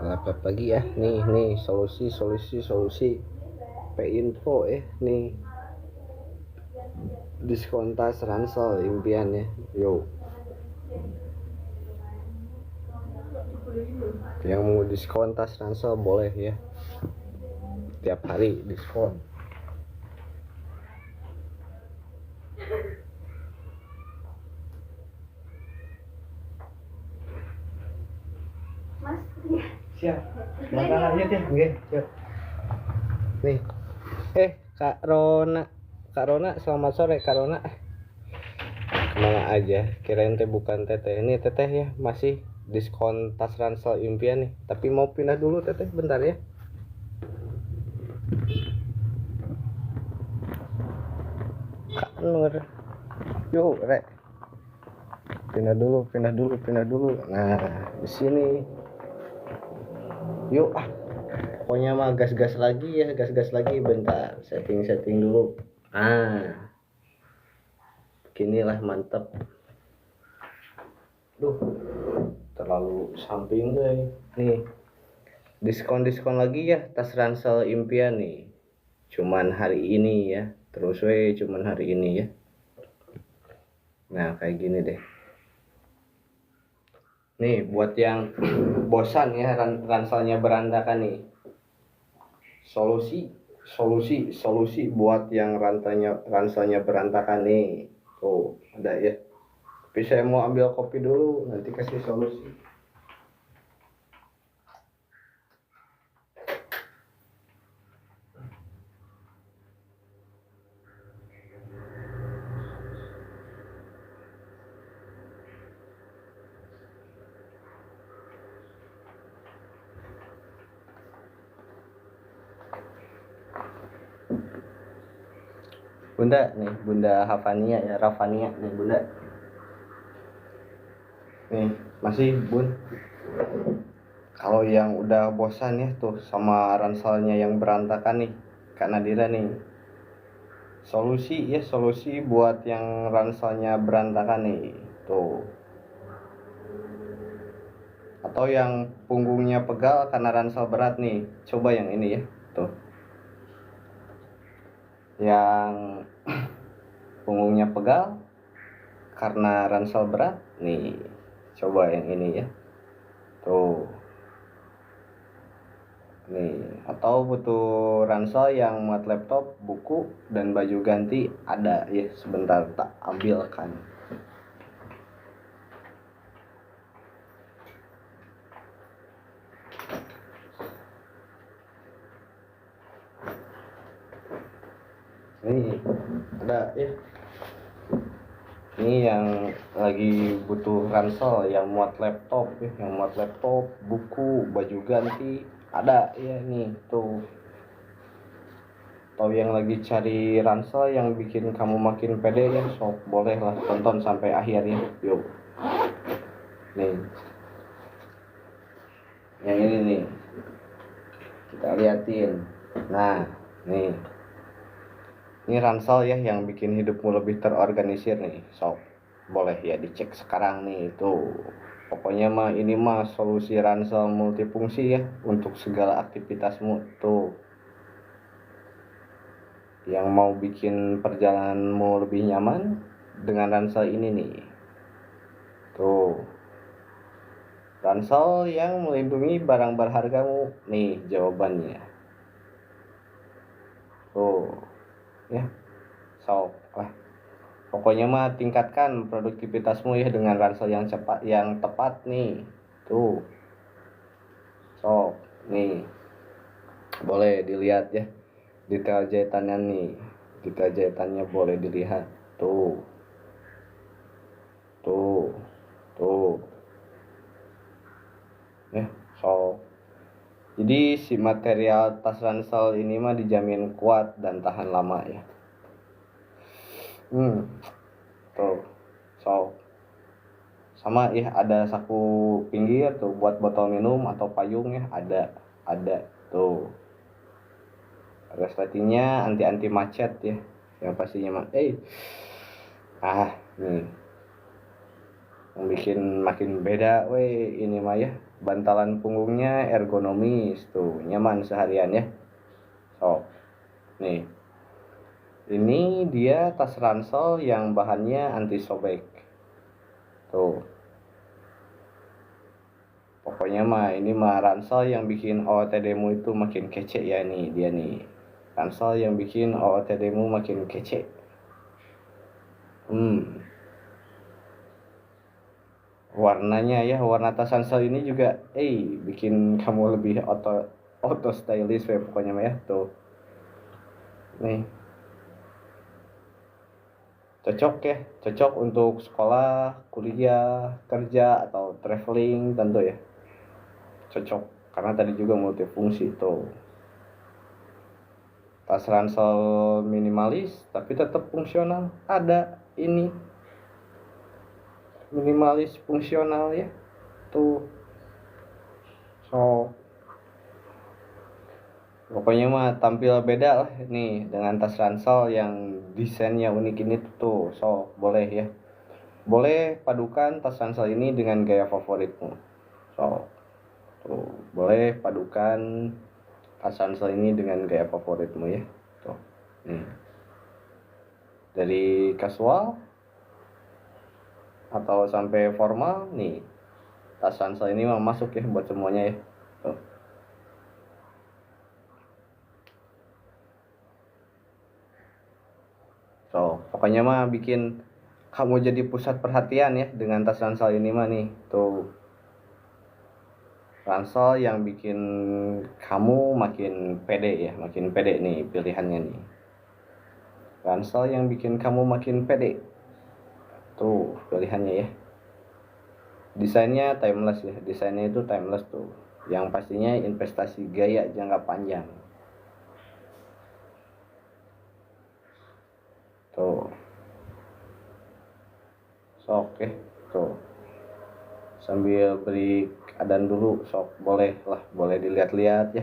Laptop lagi ya. Nih solusi P-Info nih. Diskon tas ransel impian ya. Yo. Yang mau diskon tas ransel boleh ya. Tiap hari diskon. Siap. Makan aja deh, nggih. Yuk. Nih. Kak Rona, selamat sore Kak Rona. Kemana aja? Kirain teh bukan teteh. Ini teteh ya, masih diskon tas ransel impian nih. Tapi mau pindah dulu teteh, bentar ya. Kak Nur. Yuk, Rek. Pindah dulu. Nah, di sini. Yuk, pokoknya mah gas-gas lagi bentar. Setting dulu. Beginilah mantep. Terlalu samping deh. Nih. Diskon lagi ya tas ransel impian nih. Cuman hari ini ya. Terus cuman hari ini ya. Nah, kayak gini deh. Nih buat yang bosan ya ranselnya berantakan nih. Solusi buat yang ranselnya berantakan nih. Tuh, ada ya. Tapi saya mau ambil kopi dulu, nanti kasih solusi. Bunda nih, Bunda Rafania nih Bunda. Nih, masih Bun. Kalau yang udah bosan ya tuh sama ranselnya yang berantakan nih, Kak Nadira nih. Solusi buat yang ranselnya berantakan nih. Tuh. Atau yang punggungnya pegal karena ransel berat nih. Coba yang ini ya. Tuh. Yang punggungnya pegal karena ransel berat nih. Coba yang ini ya. Tuh. Nih, atau butuh ransel yang muat laptop, buku, dan baju ganti ada ya. Sebentar tak ambilkan. Nih, ada ya. Ini yang lagi butuh ransel yang muat laptop ya, buku, baju ganti ada ya nih tuh. Atau yang lagi cari ransel yang bikin kamu makin pede ya, sok boleh lah tonton sampai akhir ya. Yuk. Nih. Yang ini nih. Kita liatin. Nah, nih. Ini ransel ya yang bikin hidupmu lebih terorganisir nih. Sok boleh ya dicek sekarang nih tuh. Pokoknya mah ini mah solusi ransel multifungsi ya untuk segala aktivitasmu tuh. Yang mau bikin perjalananmu lebih nyaman dengan ransel ini nih. Tuh. Ransel yang melindungi barang berhargamu nih jawabannya. Tuh. Ya. Sok lah. Pokoknya mah tingkatkan produktivitasmu ya dengan ransel yang tepat nih. Tuh. Sok, nih. Boleh dilihat ya. Detail jahitannya nih. Detail jahitannya boleh dilihat. Tuh. ya. So jadi si material tas ransel ini mah dijamin kuat dan tahan lama ya. Tuh. So sama ya, ada saku pinggir tuh buat botol minum atau payung ya, ada tuh. Resletingnya anti macet ya, yang pastinya mah nih yang bikin makin beda ini mah ya, bantalan punggungnya ergonomis tuh, nyaman seharian ya. So nih, ini dia tas ransel yang bahannya anti sobek tuh. Pokoknya mah ini mah ransel yang bikin OOTD-mu itu makin kece ya, nih dia nih. Ransel yang bikin OOTD-mu makin kece. Warnanya ya, warna tas ransel ini juga bikin kamu lebih auto stylish ya pokoknya mah ya tuh. Nih. Cocok untuk sekolah, kuliah, kerja atau traveling tentu ya. Cocok karena tadi juga multifungsi tuh. Tas ransel minimalis tapi tetap fungsional. Ada ini minimalis fungsional ya tuh. So pokoknya mah tampil beda lah nih dengan tas ransel yang desainnya unik ini tuh. So boleh ya, boleh padukan tas ransel ini dengan gaya favoritmu. So tuh, boleh padukan tas ransel ini dengan gaya favoritmu ya tuh. Dari casual atau sampai formal nih, tas ransel ini mah masuk ya buat semuanya ya tuh. So pokoknya mah bikin kamu jadi pusat perhatian ya dengan tas ransel ini mah nih tuh. Ransel yang bikin kamu makin pede ya, makin pede nih pilihannya nih. Ransel yang bikin kamu makin pede tuh pilihannya ya. Desainnya timeless ya, desainnya itu timeless tuh, yang pastinya investasi gaya jangka panjang tuh. Sok tuh, sambil beri adan dulu sok, boleh lah, boleh dilihat-lihat ya.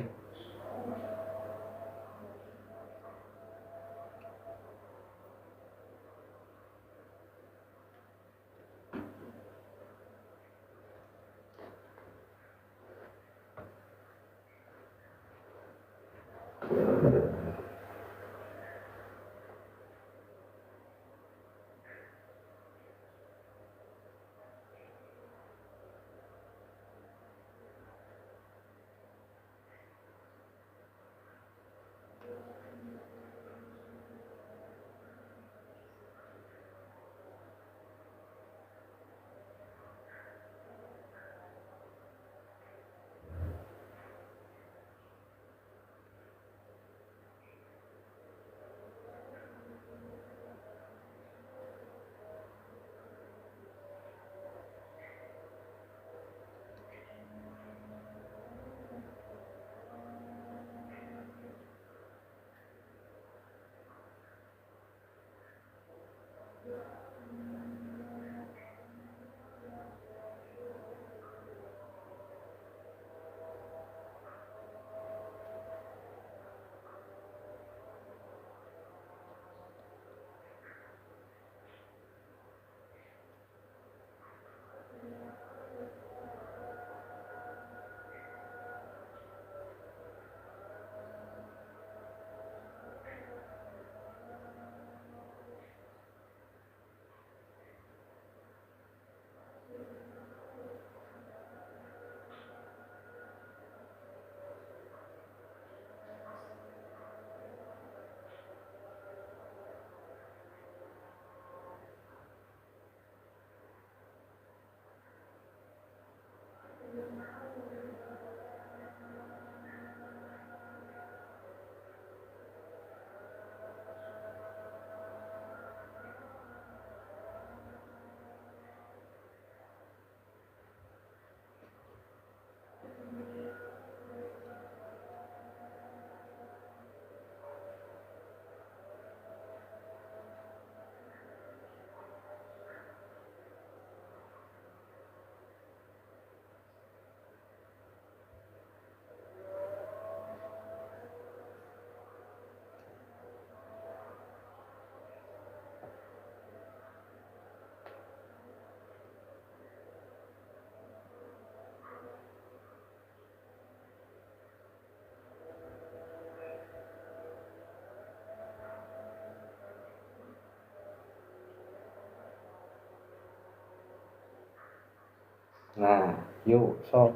Nah, yuk sob,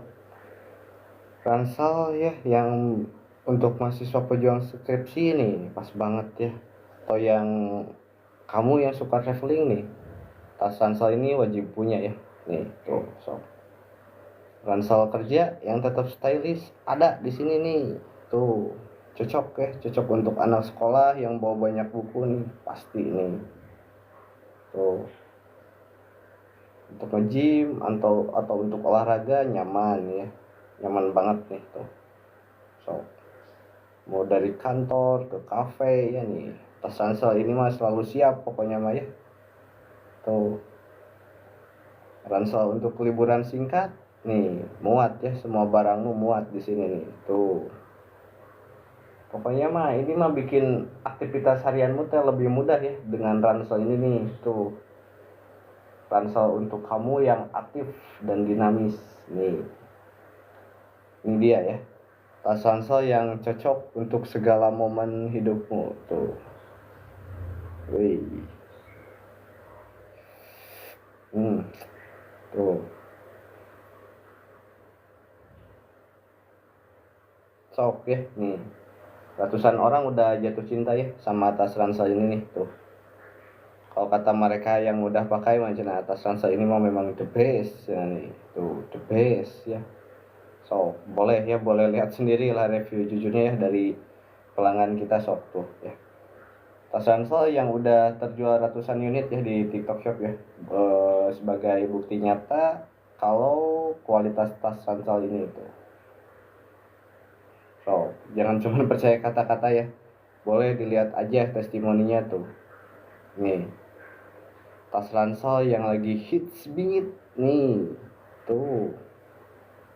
ransel ya yang untuk mahasiswa pejuang skripsi nih pas banget ya. Atau yang kamu yang suka traveling nih, tas ransel ini wajib punya ya. Nih tuh sob, ransel kerja yang tetap stylish ada di sini nih. Tuh cocok ya, cocok untuk anak sekolah yang bawa banyak buku nih pasti nih. Tuh untuk nge-gym atau untuk olahraga nyaman ya, nyaman banget nih tuh. So mau dari kantor ke kafe ya nih, tas ransel ini mah selalu siap pokoknya mah ya. Tuh ransel untuk liburan singkat nih, muat ya, semua barangmu muat di sini nih. Tuh pokoknya mah ini mah bikin aktivitas harianmu teh lebih mudah ya dengan ransel ini nih. Tuh ransel untuk kamu yang aktif dan dinamis nih. Ini dia ya, tas ransel yang cocok untuk segala momen hidupmu tuh. Wih. Hmm, tuh. Sok ya nih. Ratusan orang udah jatuh cinta ya sama tas ransel ini nih tuh. Kalau kata mereka yang udah pakai macam tas ransel ini mau memang the best ya nih. Tuh, the best ya. So, boleh ya, boleh lihat sendiri lah review jujurnya ya dari pelanggan kita sok tuh ya. Tas ransel yang udah terjual ratusan unit ya di TikTok Shop ya. Sebagai bukti nyata kalau kualitas tas ransel ini itu. So, jangan cuma percaya kata-kata ya. Boleh dilihat aja testimoninya tuh. Nih, tas ransel yang lagi hits bingit nih. Tuh.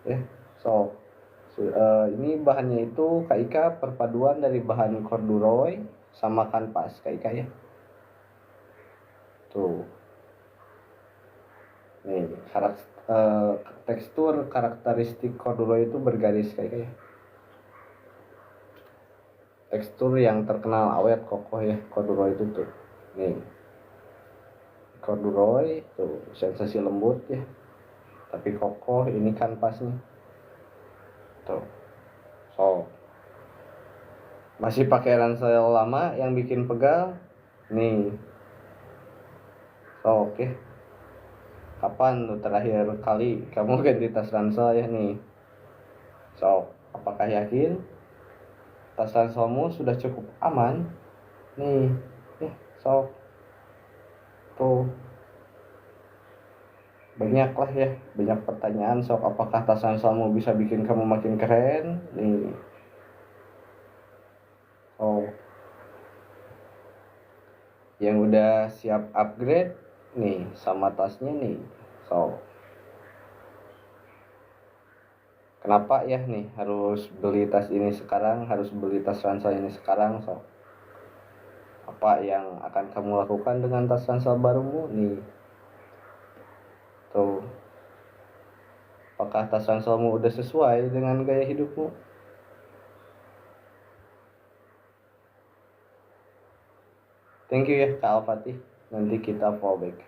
Ya, so, ini bahannya itu KIK perpaduan dari bahan corduroy sama kanvas KIK ya. Tuh. Nih, tekstur karakteristik corduroy itu bergaris kayak tekstur yang terkenal awet kokoh ya corduroy itu tuh. Nih, corduroy tuh sensasi lembut ya, tapi kokoh ini kanvasnya. Tuh. So, masih pakai ransel lama yang bikin pegal. Nih. So, oke. Kapan tuh terakhir kali kamu ganti tas ransel ya nih? So, apakah yakin tas ranselmu sudah cukup aman? Nih, ya, so tuh banyak lah ya, banyak pertanyaan sok apakah tas ranselmu bisa bikin kamu makin keren? Nih, oh yang udah siap upgrade nih sama tasnya nih. So, kenapa ya nih harus beli tas ini sekarang, harus beli tas ransel ini sekarang? So, apa yang akan kamu lakukan dengan tas ransel barumu nih? Tuh, apakah tas ranselmu udah sesuai dengan gaya hidupmu? Thank you ya Kak Alfatih. Nanti kita fallback.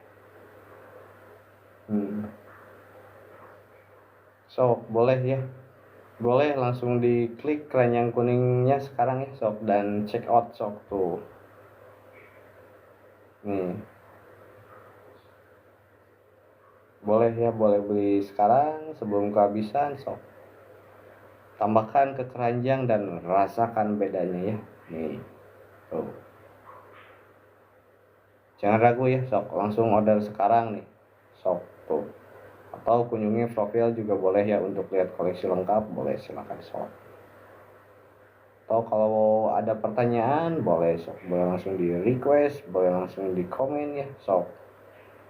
So, boleh ya. Boleh langsung diklik keranjang kuningnya sekarang ya sob dan check out sob tuh. Nih. Boleh ya, boleh beli sekarang sebelum kehabisan sob. Tambahkan ke keranjang dan rasakan bedanya ya. Nih. Tuh. Jangan ragu ya sob, langsung order sekarang nih. Sob tuh. Atau kunjungi profil juga boleh ya untuk lihat koleksi lengkap, boleh silakan sob. Atau kalau ada pertanyaan boleh sob, boleh langsung di request, boleh langsung di komen ya sob.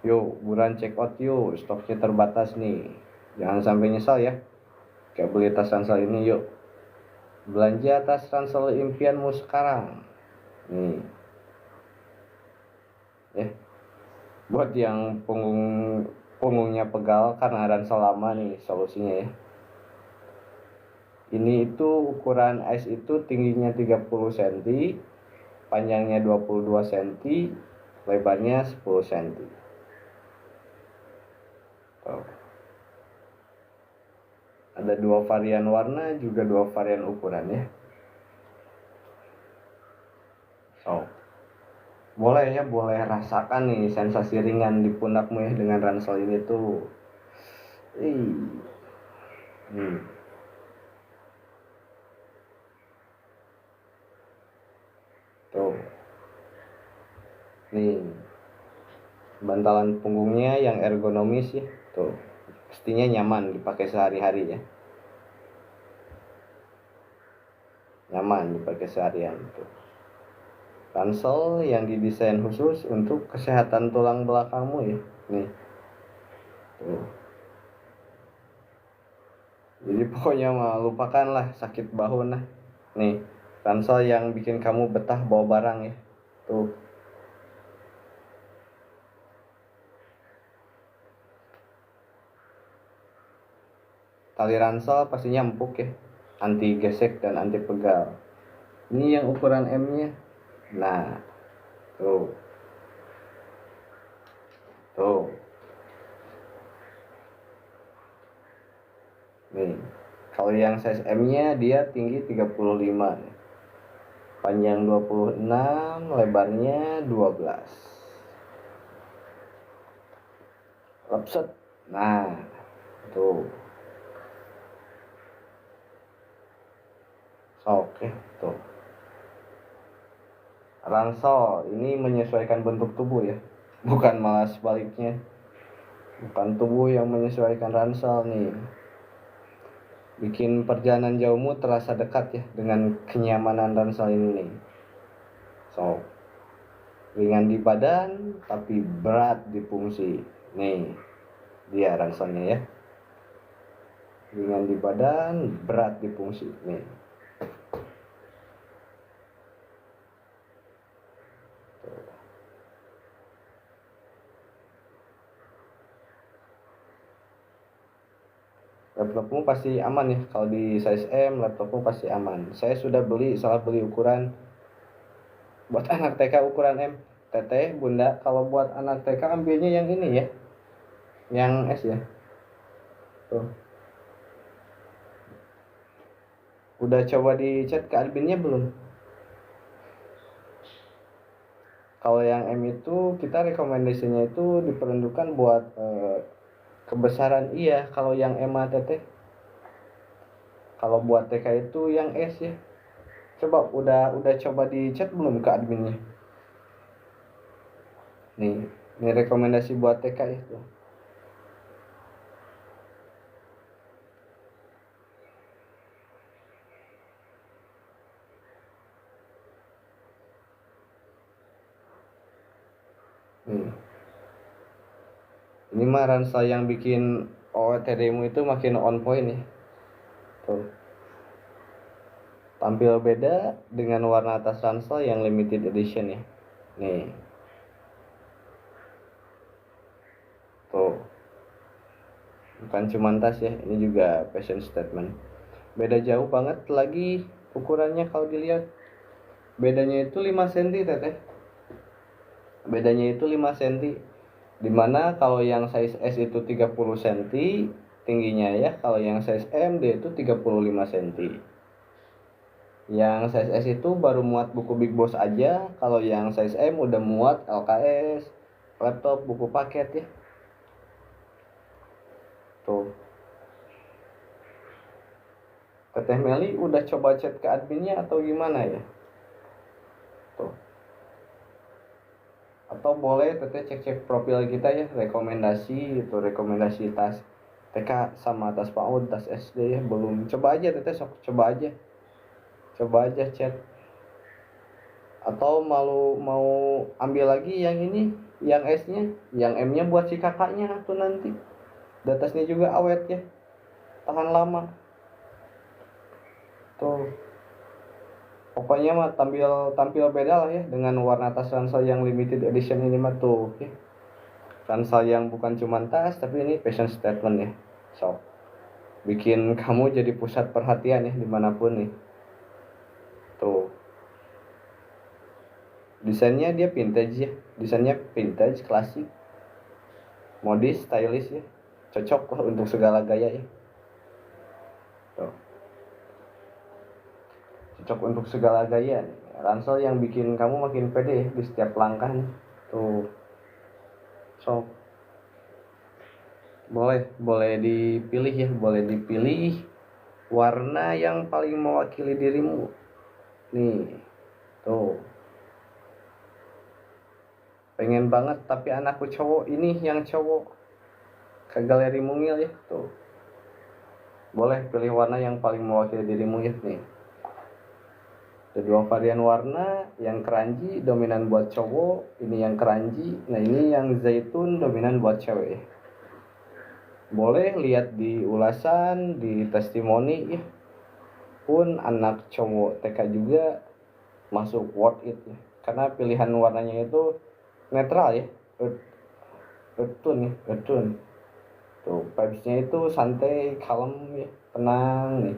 Yuk buruan check out yuk, stoknya terbatas nih, jangan sampai nyesal ya kayak beli tas ransel ini. Yuk belanja tas ransel impianmu sekarang nih ya. Buat yang punggungnya pegal karena ransel lama nih solusinya ya. Ini itu ukuran ice itu tingginya 30 cm, panjangnya 22 cm, lebarnya 10 cm. Tuh. Ada 2 varian warna juga 2 varian ukuran ya. So, boleh rasakan nih sensasi ringan di pundakmu ya dengan ransel ini tuh. Hmm. Tuh. Nih. Bantalan punggungnya yang ergonomis ya. Tuh. Pastinya nyaman dipakai sehari-hari ya. Nyaman dipakai seharian tuh. Ransel yang didesain khusus untuk kesehatan tulang belakangmu ya. Nih. Tuh. Jadi pokoknya mah lupakanlah sakit bahu nah. Nih, ransel yang bikin kamu betah bawa barang ya. Tuh. Tali ransel pastinya empuk ya. Anti gesek dan anti pegal. Ini yang ukuran M-nya. Nah, tuh. Tuh. Nih, kalau yang size M-nya dia tinggi 35 ya. Panjang 26, lebarnya 12. Lepset. Nah, tuh. Oke, tuh. Ransel ini menyesuaikan bentuk tubuh ya. Bukan malah sebaliknya. Bukan tubuh yang menyesuaikan ransel nih. Bikin perjalanan jauhmu terasa dekat ya dengan kenyamanan ransel ini nih. So, ringan di badan tapi berat di fungsi. Nih, dia ranselnya ya. Ringan di badan, berat di fungsi. Nih. Laptopmu pasti aman ya. Kalau di size M, laptopmu pasti aman. Saya sudah salah beli ukuran buat anak TK ukuran M. Teteh, bunda, kalau buat anak TK ambilnya yang ini ya, yang S ya. Tuh. Udah coba di chat ke adminnya belum? Kalau yang M itu kita rekomendasinya itu diperuntukkan buat kebesaran iya. Kalau yang M teteh, kalau buat TK itu yang S ya. Coba udah coba di chat belum ke adminnya? Nih, ini rekomendasi buat TK itu. Ini mah ransel yang bikin OOTD-mu itu makin on point ya. Tuh. Tampil beda dengan warna atas ransel yang limited edition ya. Nih. Tuh. Bukan cuma tas ya, ini juga fashion statement. Beda jauh banget lagi ukurannya kalau dilihat. Bedanya itu 5 cm teteh. Bedanya itu 5 cm. Dimana kalau yang size S itu 30 cm tingginya ya, kalau yang size M dia itu 35 cm. Yang size S itu baru muat buku Big Boss aja, kalau yang size M udah muat LKS, laptop, buku paket ya. Tuh. Teteh Meli udah coba chat ke adminnya atau gimana ya? Tuh. Atau boleh teteh cek profil kita ya, rekomendasi tas TK sama tas PAUD, tas SD ya, belum coba aja teteh, sok coba aja chat. Atau mau ambil lagi yang ini, yang S nya, yang M nya buat si kakaknya tuh nanti, datasnya juga awet ya, tahan lama tuh. Pokoknya mah tampil beda lah ya dengan warna tas ransel yang limited edition ini mah tuh ya. Ransel yang bukan cuma tas tapi ini fashion statement ya. So, bikin kamu jadi pusat perhatian ya dimanapun nih. Tuh. Desainnya dia vintage ya. Desainnya vintage, klasik, modis, stylish ya. Cocok lah untuk segala gaya ya. tuh. Cocok untuk segala gaya nih. Ransel yang bikin kamu makin pede di setiap langkah nih. Tuh. Sok. Boleh dipilih ya, boleh dipilih warna yang paling mewakili dirimu. Nih. Tuh. Pengen banget tapi anakku cowok, ini yang cowok. Ke galeri mungil ya, tuh. Boleh pilih warna yang paling mewakili dirimu ya nih. Ada 2 varian warna, yang keranji dominan buat cowok, ini yang keranji. Nah, ini yang zaitun dominan buat cewek. Boleh lihat di ulasan, di testimoni ya. Pun anak cowok TK juga masuk worth it ya. Karena pilihan warnanya itu netral ya. Earthen ya, earthen. Tuh, vibes-nya itu santai, kalem ya, tenang nih.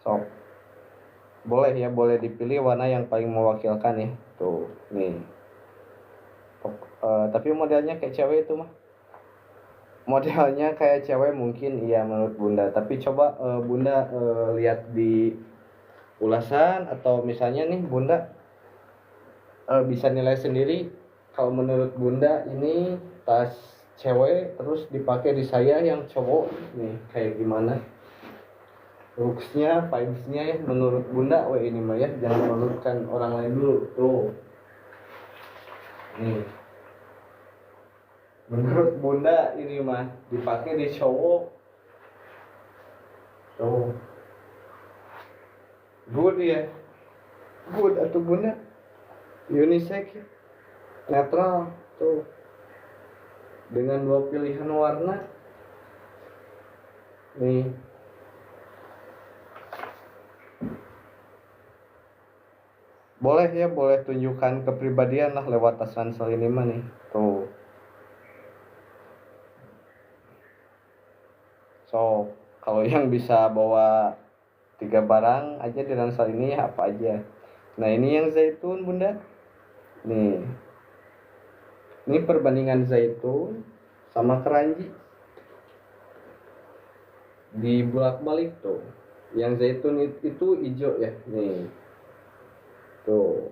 Sok. Boleh ya, boleh dipilih warna yang paling mewakilkan ya. Tuh, nih. Tapi modelnya kayak cewek itu mah. Modelnya kayak cewek mungkin iya menurut Bunda. Tapi coba Bunda lihat di ulasan atau misalnya nih Bunda bisa nilai sendiri. Kalau menurut Bunda ini tas cewek terus dipakai di saya yang cowok nih kayak gimana? Looksnya, vibesnya ya menurut Bunda, ini mah ya jangan menurutkan orang lain dulu tuh. Nih, menurut Bunda ini mah dipakai di cowok tuh good ya, good atau Bunda unisex ya, netral tuh dengan 2 pilihan warna nih. Boleh ya, boleh tunjukkan kepribadian lah lewat tas ransel ini mah nih. Tuh. So, kalau yang bisa bawa 3 barang aja di ransel ini ya apa aja. Nah, ini yang zaitun Bunda. Nih. Ini perbandingan zaitun sama keranji. Dibulak-balik tuh. Yang zaitun itu hijau ya. Nih. Tuh.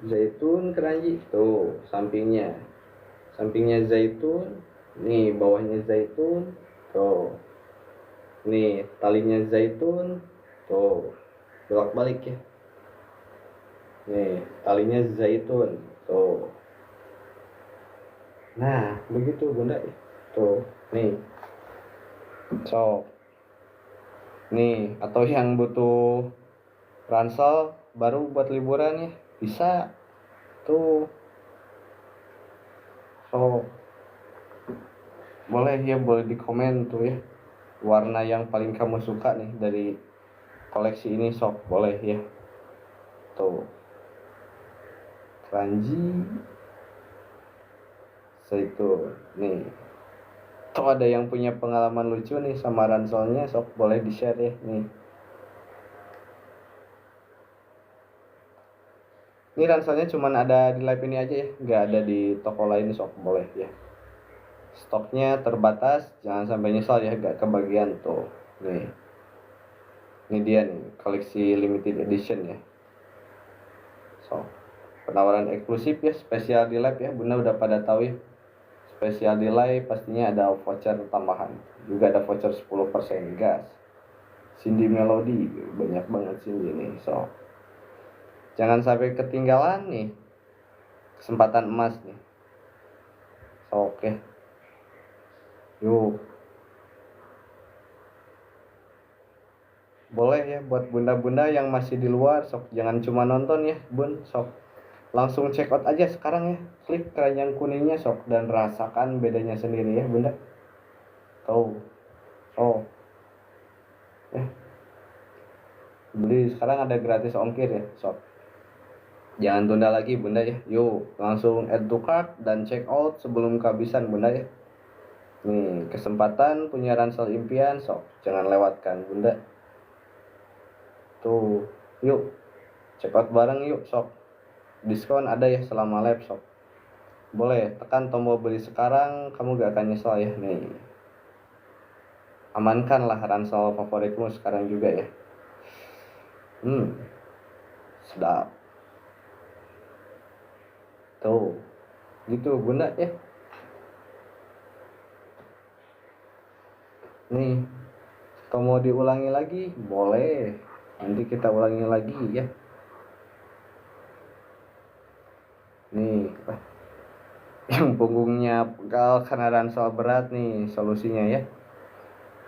Zaitun keranji tuh sampingnya zaitun, nih bawahnya zaitun tuh, nih talinya zaitun tuh bolak balik ya, nih talinya zaitun tuh. Nah begitu Bunda tuh nih. So nih, atau yang butuh ransel baru buat liburan ya bisa tuh. So boleh ya, boleh di komen tuh ya warna yang paling kamu suka nih dari koleksi ini, sok boleh ya. Tuh keranji zaitun nih. Tuh ada yang punya pengalaman lucu nih sama ranselnya, sok boleh di share ya nih. Ini ranselnya cuman ada di live ini aja ya, nggak ada di toko lain, sok boleh ya. Stoknya terbatas, jangan sampai nyesal ya gak kebagian tuh. Nih. Ini dia nih, koleksi limited edition ya. So, penawaran eksklusif ya, spesial di live ya. Bunda udah pada tahu ya. Spesial di live pastinya ada voucher tambahan. Juga ada voucher 10% gas. Cindy Melody, banyak banget Cindy nih. So, jangan sampai ketinggalan nih kesempatan emas nih. So, oke. Yuk. Boleh ya buat bunda-bunda yang masih di luar, sok jangan cuma nonton ya Bun, sok langsung check out aja sekarang ya. Klik keranjang kuningnya sok dan rasakan bedanya sendiri ya Bunda. Tuh. Oh. Beli sekarang ada gratis ongkir ya, sok. Jangan tunda lagi Bunda ya. Yuk, langsung add to cart dan check out sebelum kehabisan Bunda ya. Nih, kesempatan punya ransel impian, sok jangan lewatkan Bunda. Tuh, yuk check out bareng yuk sok. Diskon ada ya selama live sok. Boleh tekan tombol beli sekarang, kamu gak akan nyesal ya nih. amankanlah ransel favoritmu sekarang juga ya. Sedap tuh, gitu Bunda ya. Nih, kalau mau diulangi lagi boleh, nanti kita ulangi lagi ya. Nih, yang punggungnya pegal karena ransel berat nih solusinya ya.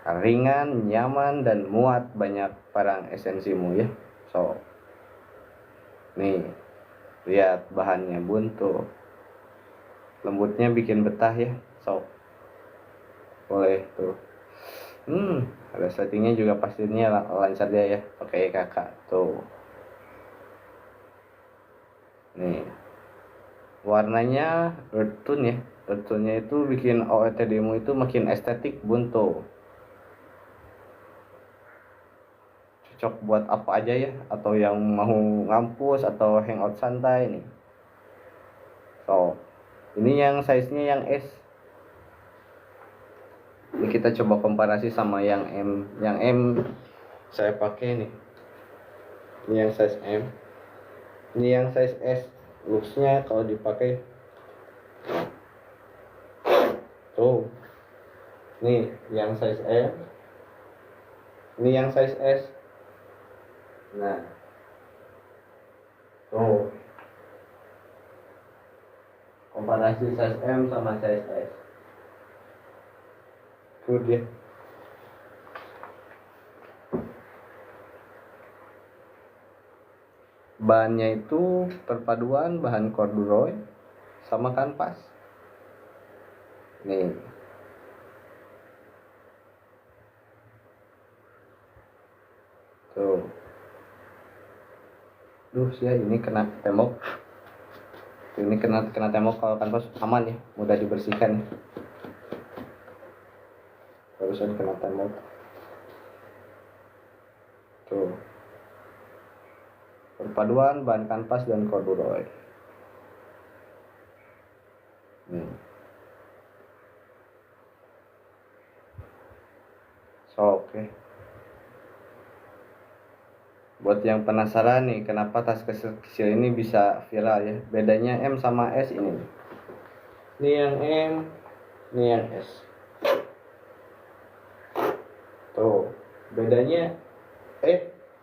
Ringan, nyaman, dan muat banyak barang esensimu ya. So, nih, lihat bahannya Bun tuh. Lembutnya bikin betah ya. So, boleh tuh. Ada settingnya juga pastinya lancar dia ya, pakai kakak tuh. Nih, warnanya earth tone ya. Earth tone-nya itu bikin OOTD-mu itu makin estetik Bun tuh. Cocok buat apa aja ya, atau yang mau ngampus atau hangout santai nih. So, ini yang size-nya yang S. Ini kita coba komparasi sama yang M. Yang M saya pakai nih. Ini yang size M. Ini yang size S. Looks-nya kalau dipakai tuh. Nih, yang size M. Ini yang size S. Nah. Tuh. Komparasi size M sama size S. Tuh dia. Bahannya itu perpaduan bahan corduroy sama kanvas. Nih. Tuh. Duh sih ya, ini kena tembok. Ini kena tembok, kalau kanvas aman ya, mudah dibersihkan. Barusan kena tembok. Tuh. Perpaduan bahan kanvas dan corduroy. So, oke. Buat yang penasaran nih, kenapa tas kecil ini bisa viral ya? Bedanya M sama S ini. Ini yang M, ini yang S. Tuh, bedanya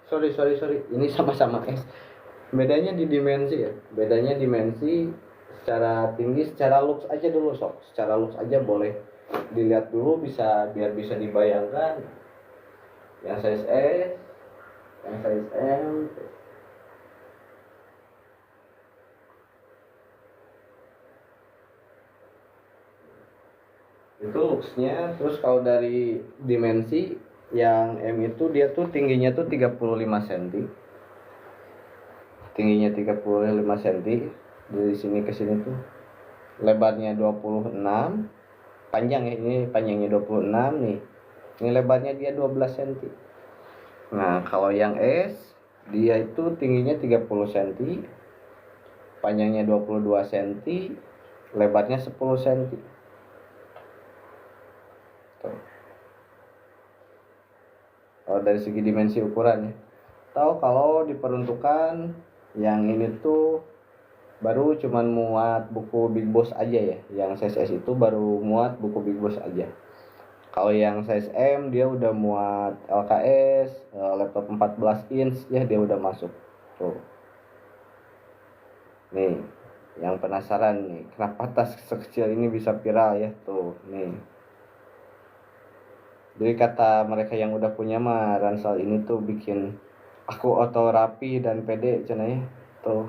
sorry. Ini sama-sama S. Bedanya di dimensi ya. Bedanya dimensi secara tinggi, secara looks aja dulu sok. Secara looks aja boleh dilihat dulu, biar bisa dibayangkan. Yang size S, yang size M. Itu looksnya. Terus kalau dari dimensi, yang M itu dia tuh tingginya tuh 35 cm. Tingginya 35 cm. Dari sini ke sini tuh lebarnya 26. Panjang ya, ini panjangnya 26 nih. Ini lebarnya dia 12 cm. Nah, kalau yang S dia itu tingginya 30 cm. Panjangnya 22 cm, lebarnya 10 cm. Tuh. Kalau dari segi dimensi ukurannya. Tahu kalau diperuntukkan yang ini tuh baru cuman muat buku Big Boss aja ya. Yang size S itu baru muat buku Big Boss aja. Kalau yang size M dia udah muat LKS, laptop 14 inch ya, dia udah masuk. Tuh. Nih, yang penasaran nih, kenapa tas sekecil ini bisa viral ya? Tuh, nih. Jadi kata mereka yang udah punya mah, ransel ini tuh bikin aku auto rapi dan pede cenah ya. Tuh.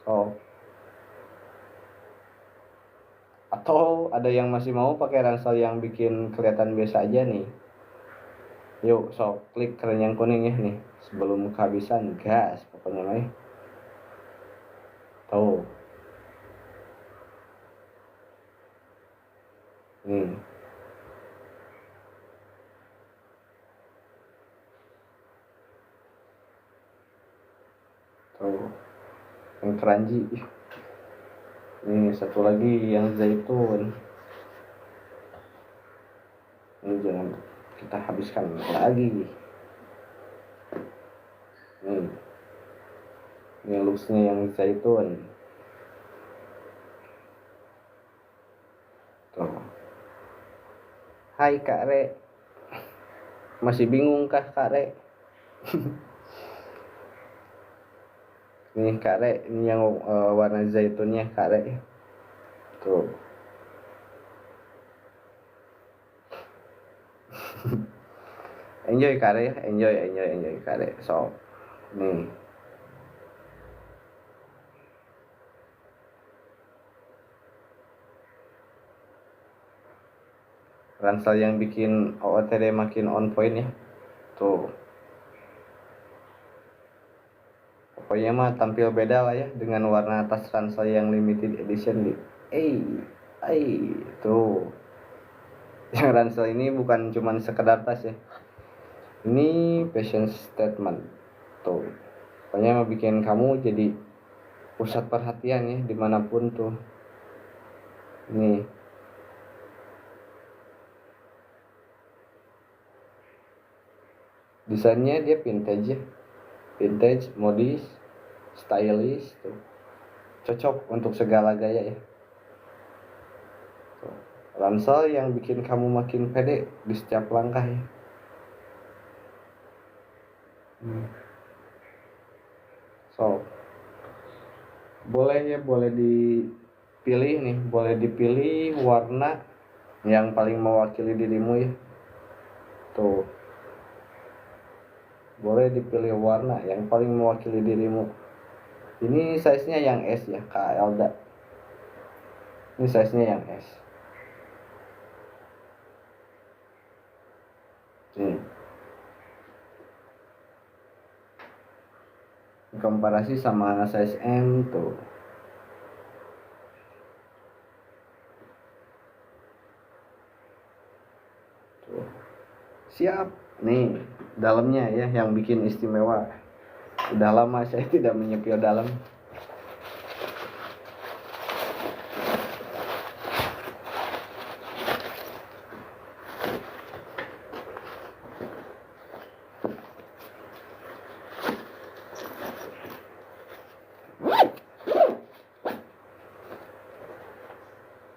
So, atau ada yang masih mau pakai ransel yang bikin kelihatan biasa aja nih? Yuk, so klik keran yang kuning ya nih. Sebelum kehabisan gas pokoknya mah. Tuh. Nih. Tuh. Yang keranji. Nih, satu lagi yang zaitun. ini jangan kita habiskan lagi. Ini loosnya yang zaitun tuh. Hai Kak Re, masih bingung kah Kak Re? Nih Kak Re, ini yang warna zaitunnya Kak Re tuh. Enjoy Kak Re, enjoy Kak Re. So nih ransel yang bikin OOTD makin on point ya tuh. Pokoknya mah tampil beda lah ya dengan warna tas ransel yang limited edition di tuh. Yang ransel ini bukan cuman sekedar tas ya, ini fashion statement tuh. Pokoknya mau bikin kamu jadi pusat perhatian ya dimanapun tuh. Nih desainnya dia vintage ya, vintage, modis, stylish tuh. Cocok untuk segala gaya ya. Tuh. Ransel yang bikin kamu makin pede di setiap langkah ya. So boleh ya, boleh dipilih warna yang paling mewakili dirimu ya tuh. Boleh dipilih warna yang paling mewakili dirimu. Ini size nya yang S ya Kak Elda, ini size nya yang S. Komparasi sama size M tuh. Siap nih dalamnya ya yang bikin istimewa. Udah lama saya tidak menyepil dalam.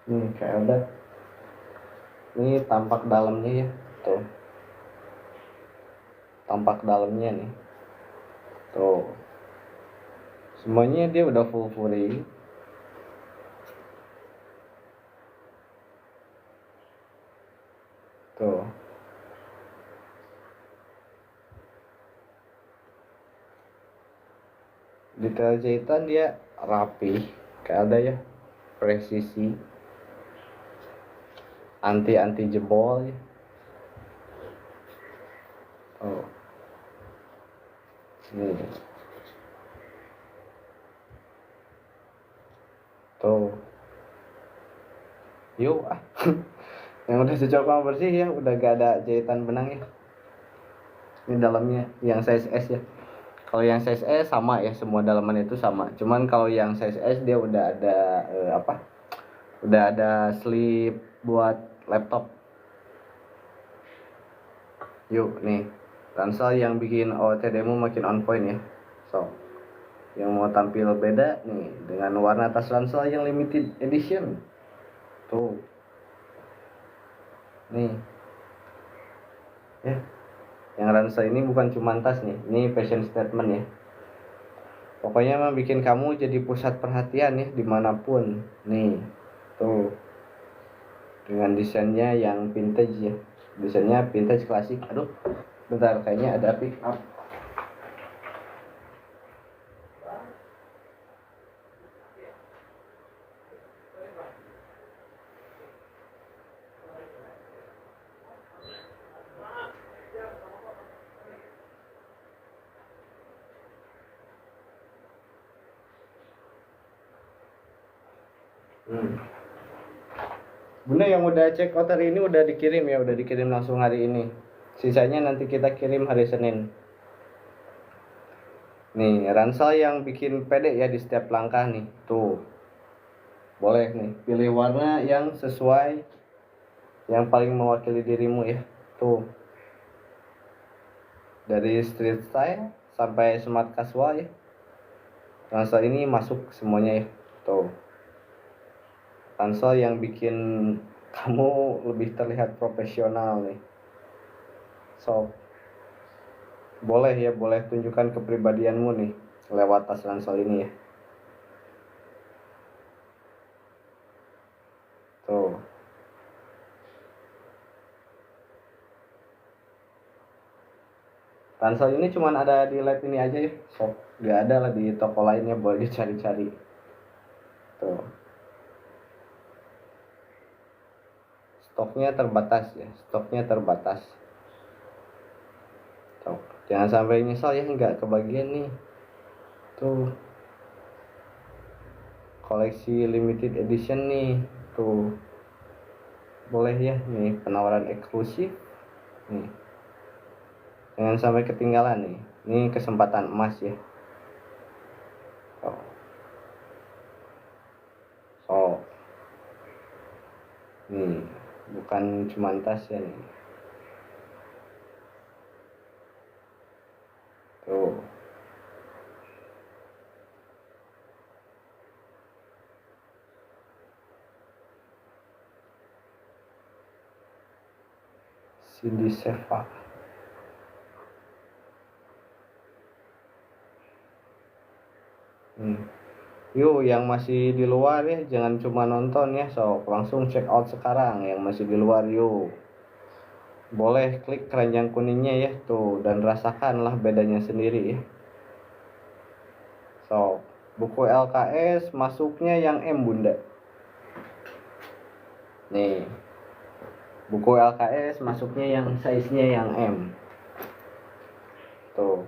Nih kayak udah, ini tampak dalamnya ya tuh, tampak dalamnya nih tuh. Semuanya dia udah full furi tuh. Detail jahitan dia rapi kayak ada ya, presisi, anti jebol ya. Oh nih tuh. Yuk yang udah secokong bersih ya, udah gak ada jahitan benang ya. Ini dalamnya yang size S ya. Kalau yang size S sama ya, semua dalaman itu sama. Cuman kalau yang size S dia udah ada udah ada slip buat laptop. Yuk nih, ransel yang bikin OOTD-mu makin on point ya. So, yang mau tampil beda nih dengan warna tas ransel yang limited edition. Tuh. Nih. Ya. Yang ransel ini bukan cuma tas nih, ini fashion statement ya. Pokoknya mah bikin kamu jadi pusat perhatian ya dimanapun. Nih, tuh. Dengan desainnya yang vintage ya, desainnya vintage klasik. Aduh, bentar kayaknya ada pick up. Bunda yang udah cek order ini udah dikirim ya, udah dikirim langsung hari ini. Sisanya nanti kita kirim hari Senin. Nih, ransel yang bikin pede ya di setiap langkah nih. Tuh. Boleh nih, pilih warna yang sesuai yang paling mewakili dirimu ya. Tuh, dari street style sampai smart casual ya, ransel ini masuk semuanya ya. Tuh, ransel yang bikin kamu lebih terlihat profesional nih. So, boleh ya, boleh tunjukkan kepribadianmu nih lewat tas ransel ini ya. Tuh, ransel ini cuman ada di lab ini aja ya. So, gak ada lah di toko lainnya, boleh dicari-cari. Tuh, stoknya terbatas ya, stoknya terbatas. Tuh, jangan sampai nyesal ya nggak kebagian nih. Tuh, koleksi limited edition nih. Tuh, boleh ya nih, penawaran eksklusif nih, jangan sampai ketinggalan nih. Ini kesempatan emas ya. Oh, so nih bukan cuma tas ya nih. Tuh, Cindy Seva. Yuk yang masih di luar ya, jangan cuma nonton ya, so langsung check out sekarang yang masih di luar yuk. Boleh klik keranjang kuningnya ya tuh, dan rasakanlah bedanya sendiri ya. So, buku LKS masuknya yang M bunda. Nih, buku LKS masuknya yang size-nya yang M. Tuh.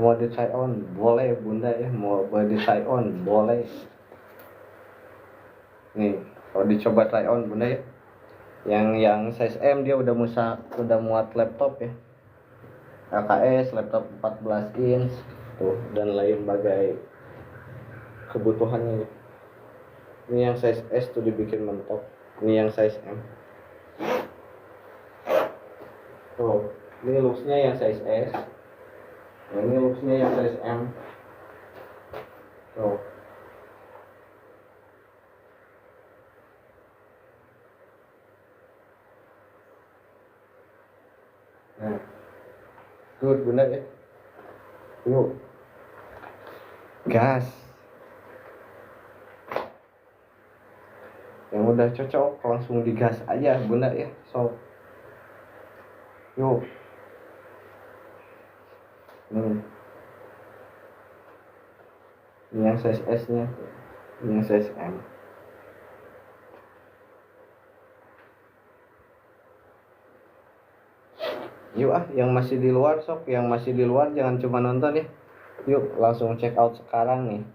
Mau di try on boleh bunda ya, mau di try on boleh. Nih, kalau dicoba try on bunda ya. Yang size M dia udah muat laptop ya. LKS laptop 14 inch tuh, dan lain bagai kebutuhannya. Ini yang size S tuh dibikin mentok. Ini yang size M. Tuh, ini looksnya yang size S. Nah, ini looksnya yang size M. Tuh. Nah, good bunda ya. Yuk, gas. Yang udah cocok langsung digas aja bunda ya. So, yuk. Ini yang size S nya, ini yang size M. Yuk yang masih di luar sok, yang masih di luar jangan cuma nonton ya. Yuk langsung check out sekarang nih.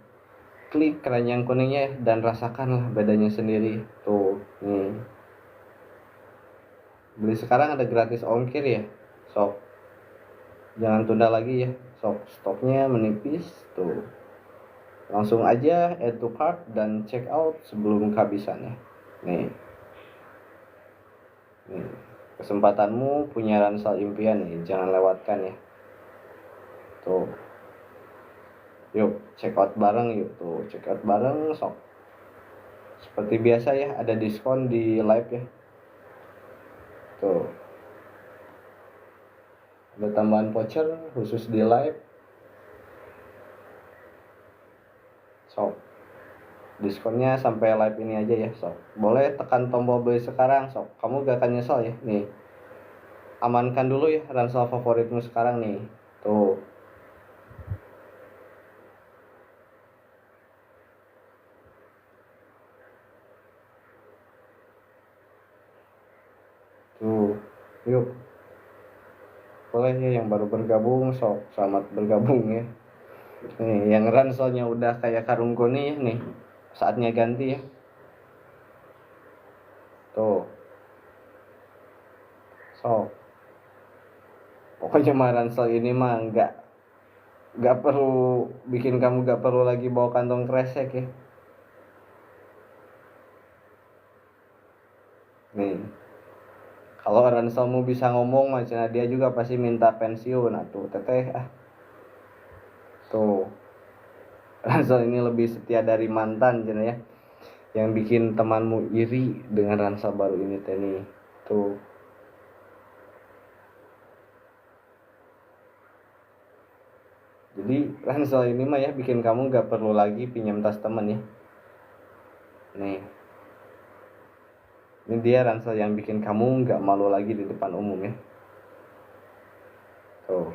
Klik keranjang kuningnya dan rasakanlah bedanya sendiri. Tuh, nih. Beli sekarang ada gratis ongkir ya. Sok. Jangan tunda lagi ya. Sok, stoknya menipis tuh. Langsung aja add to cart dan check out sebelum kehabisan ya. Nih. Nih. Kesempatanmu punya ransel impian nih, jangan lewatkan ya. Tuh. Yuk, check out bareng yuk. Tuh, check out bareng sok. Seperti biasa ya, ada diskon di live ya. Tuh. Ada tambahan voucher khusus di live. Sok. Diskonnya sampai live ini aja ya, sok. Boleh tekan tombol beli sekarang, sok. Kamu gak akan nyesal ya. Nih. Amankan dulu ya ransel favoritmu sekarang nih. Tuh. Tuh. Yuk. Boleh ya yang baru bergabung, sok. Selamat bergabung ya. Nih, yang ranselnya udah kayak karung goni ya nih. Saatnya ganti ya. Tuh. Sok. Pokoknya mah ransel ini mah gak perlu bikin kamu gak perlu lagi bawa kantong kresek ya. Nih, kalau ranselmu bisa ngomong macam dia juga pasti minta pensiun. Atuh teteh tuh Ransel ini lebih setia dari mantan cina ya. Yang bikin temanmu iri dengan ransel baru ini teh nih. Tuh. Jadi ransel ini mah ya bikin kamu gak perlu lagi pinjam tas temen ya. Nih. Ini dia ransel yang bikin kamu gak malu lagi di depan umum ya. Tuh.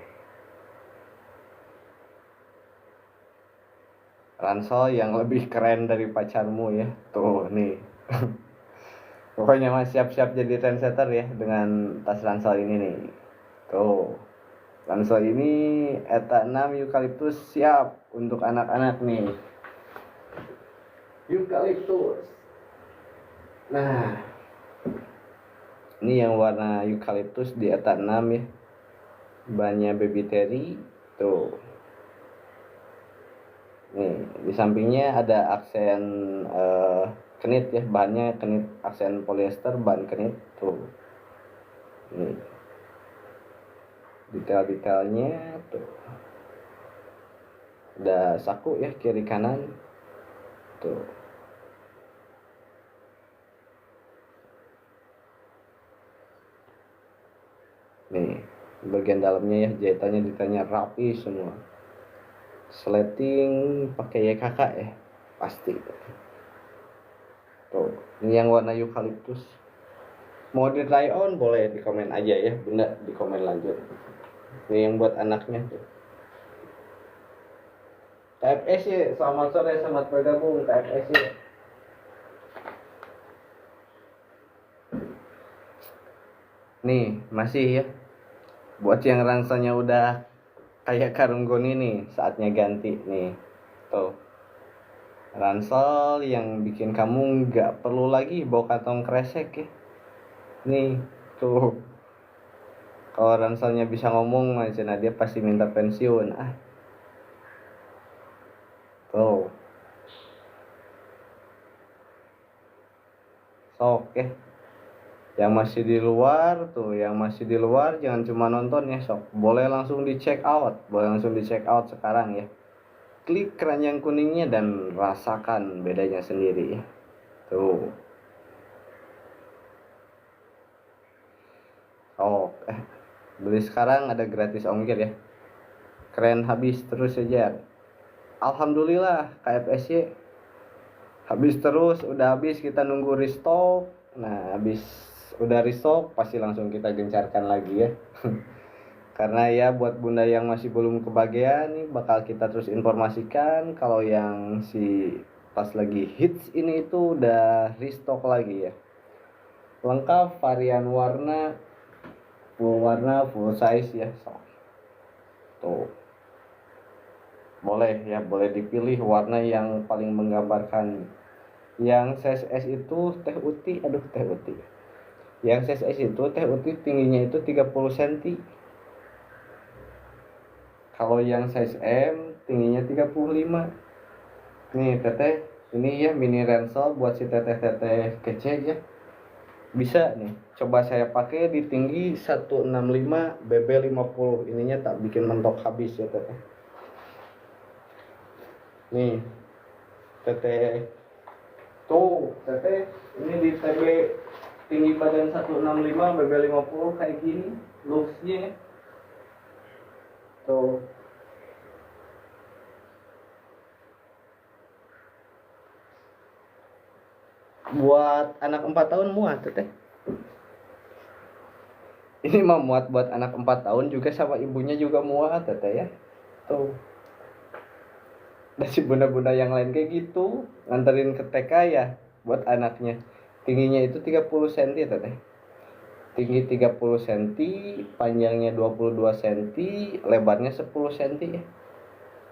Ransel yang lebih keren dari pacarmu ya. Tuh nih. Pokoknya mas siap-siap jadi trendsetter ya dengan tas ransel ini nih. Tuh. Ransel ini ETA 6 eukaliptus siap untuk anak-anak nih. Eukaliptus. Nah, ini yang warna eukaliptus di ETA 6 ya. Bahannya baby terry. Tuh. Nih, di sampingnya ada aksen kenit ya, bahannya kenit, aksen polyester, bahan kenit. Tuh. Nih. Detail-detailnya tuh. Ada saku ya kiri kanan. Tuh. Nih, bagian dalamnya ya jahitannya detailnya rapi semua. Sleting pakai YKK ya, pasti. Tuh, ini yang warna eukaliptus. Mau di try on boleh di komen aja ya, bunda di komen lanjut. Ini yang buat anaknya tuh. KFS ya, selamat sore, selamat bergabung KFS ya. Nih, masih ya. Buat yang ranselnya udah kayak karung goni nih, saatnya ganti nih. Tuh. Ransel yang bikin kamu nggak perlu lagi bawa kantong kresek ya. Nih, tuh. Kalau ranselnya bisa ngomong aja, nah dia pasti minta pensiun. Tuh. Sok ya. Yang masih di luar tuh, yang masih di luar jangan cuma nonton ya sok. Boleh langsung di check out, sekarang ya. Klik keranjang kuningnya dan rasakan bedanya sendiri ya. Tuh. Oh, beli sekarang ada gratis ongkir ya. Keren habis terus aja. Alhamdulillah KFSY habis terus, udah habis kita nunggu restock. Nah, habis udah restock pasti langsung kita gencarkan lagi ya. Karena ya buat bunda yang masih belum kebagian nih bakal kita terus informasikan kalau yang si pas lagi hits ini itu udah restock lagi ya. Lengkap varian warna full size ya. Tuh. Boleh ya, boleh dipilih warna yang paling menggambarkan. Yang size S itu teh uti, teh uti. Yang size S itu teh uti tingginya itu 30 cm. Kalau yang size M tingginya 35. Nih teteh, ini ya mini ransel buat si teteh-teteh kece ya. Bisa nih, coba saya pakai di tinggi 165 BB 50. Ininya tak bikin mentok habis ya teteh. Nih, teteh. Tuh, teteh, ini di TB tinggi badan 165 BB 50 kayak gini looksnya. Tuh. Buat anak 4 tahun muat teteh. Ini mah muat buat anak 4 tahun juga sama ibunya juga muat teteh ya. Tuh. Dan si bunda-bunda yang lain kayak gitu nganterin ke TK ya buat anaknya. Tingginya itu 30 cm teteh. Tinggi 30 cm, panjangnya 22 cm, lebarnya 10 cm ya.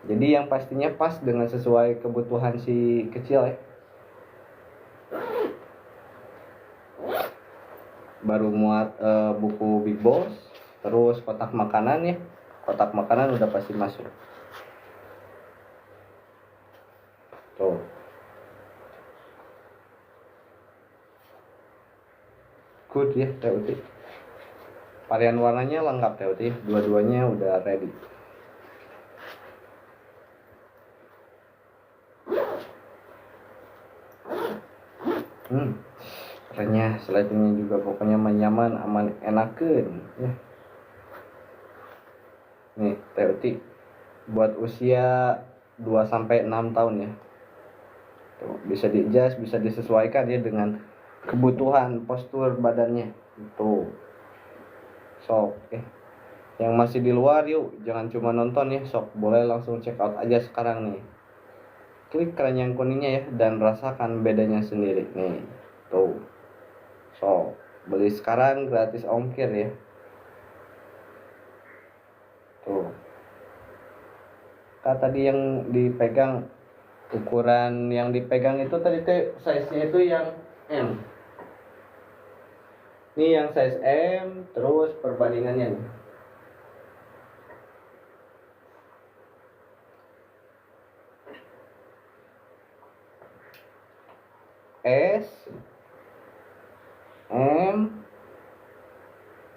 Jadi yang pastinya pas dengan sesuai kebutuhan si kecil ya. Baru muat buku Big Boss, terus kotak makanan ya, kotak makanan udah pasti masuk. Tuh. Good ya TUT. Varian warnanya lengkap TUT, dua-duanya udah ready. Kerennya slidingnya juga pokoknya nyaman, aman, enakeun ya. Nih TUT buat usia 2-6 tahun ya. Tuh, bisa di-adjust, bisa disesuaikan ya dengan kebutuhan postur badannya. Tuh. Sok yang masih di luar yuk, jangan cuma nonton ya, sok boleh langsung check out aja sekarang nih. Klik keranjang kuningnya ya dan rasakan bedanya sendiri nih. Tuh. Sok beli sekarang gratis ongkir ya. Tuh. Tadi yang dipegang, ukuran yang dipegang itu tadi tuh size-nya itu yang M. Ini yang size M, terus perbandingannya nih. S, M,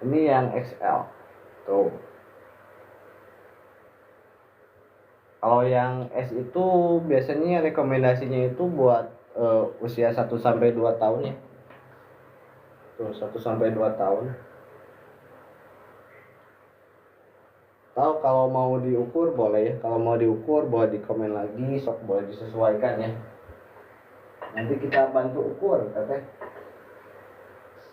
ini yang XL. Tuh. Kalau yang S itu biasanya rekomendasinya itu buat usia 1-2 tahun ya. Tuh 1-2 tahun. Tahu kalau mau diukur boleh ya. Kalau mau diukur boleh di komen lagi, sok boleh disesuaikan ya. Nanti kita bantu ukur teteh.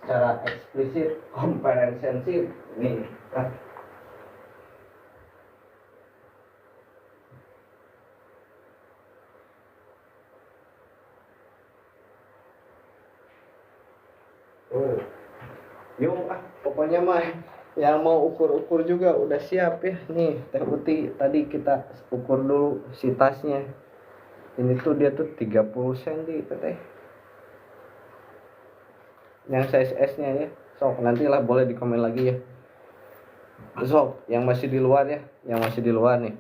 Secara eksplisit, komprehensif nih. Yuk pokoknya mah yang mau ukur-ukur juga udah siap ya. Nih Teh Uti tadi kita ukur dulu si tasnya. Ini tuh dia tuh 30 cm Teh. Yang size S nya ya. Sok nantilah boleh di komen lagi ya. Sok yang masih di luar ya, yang masih di luar nih,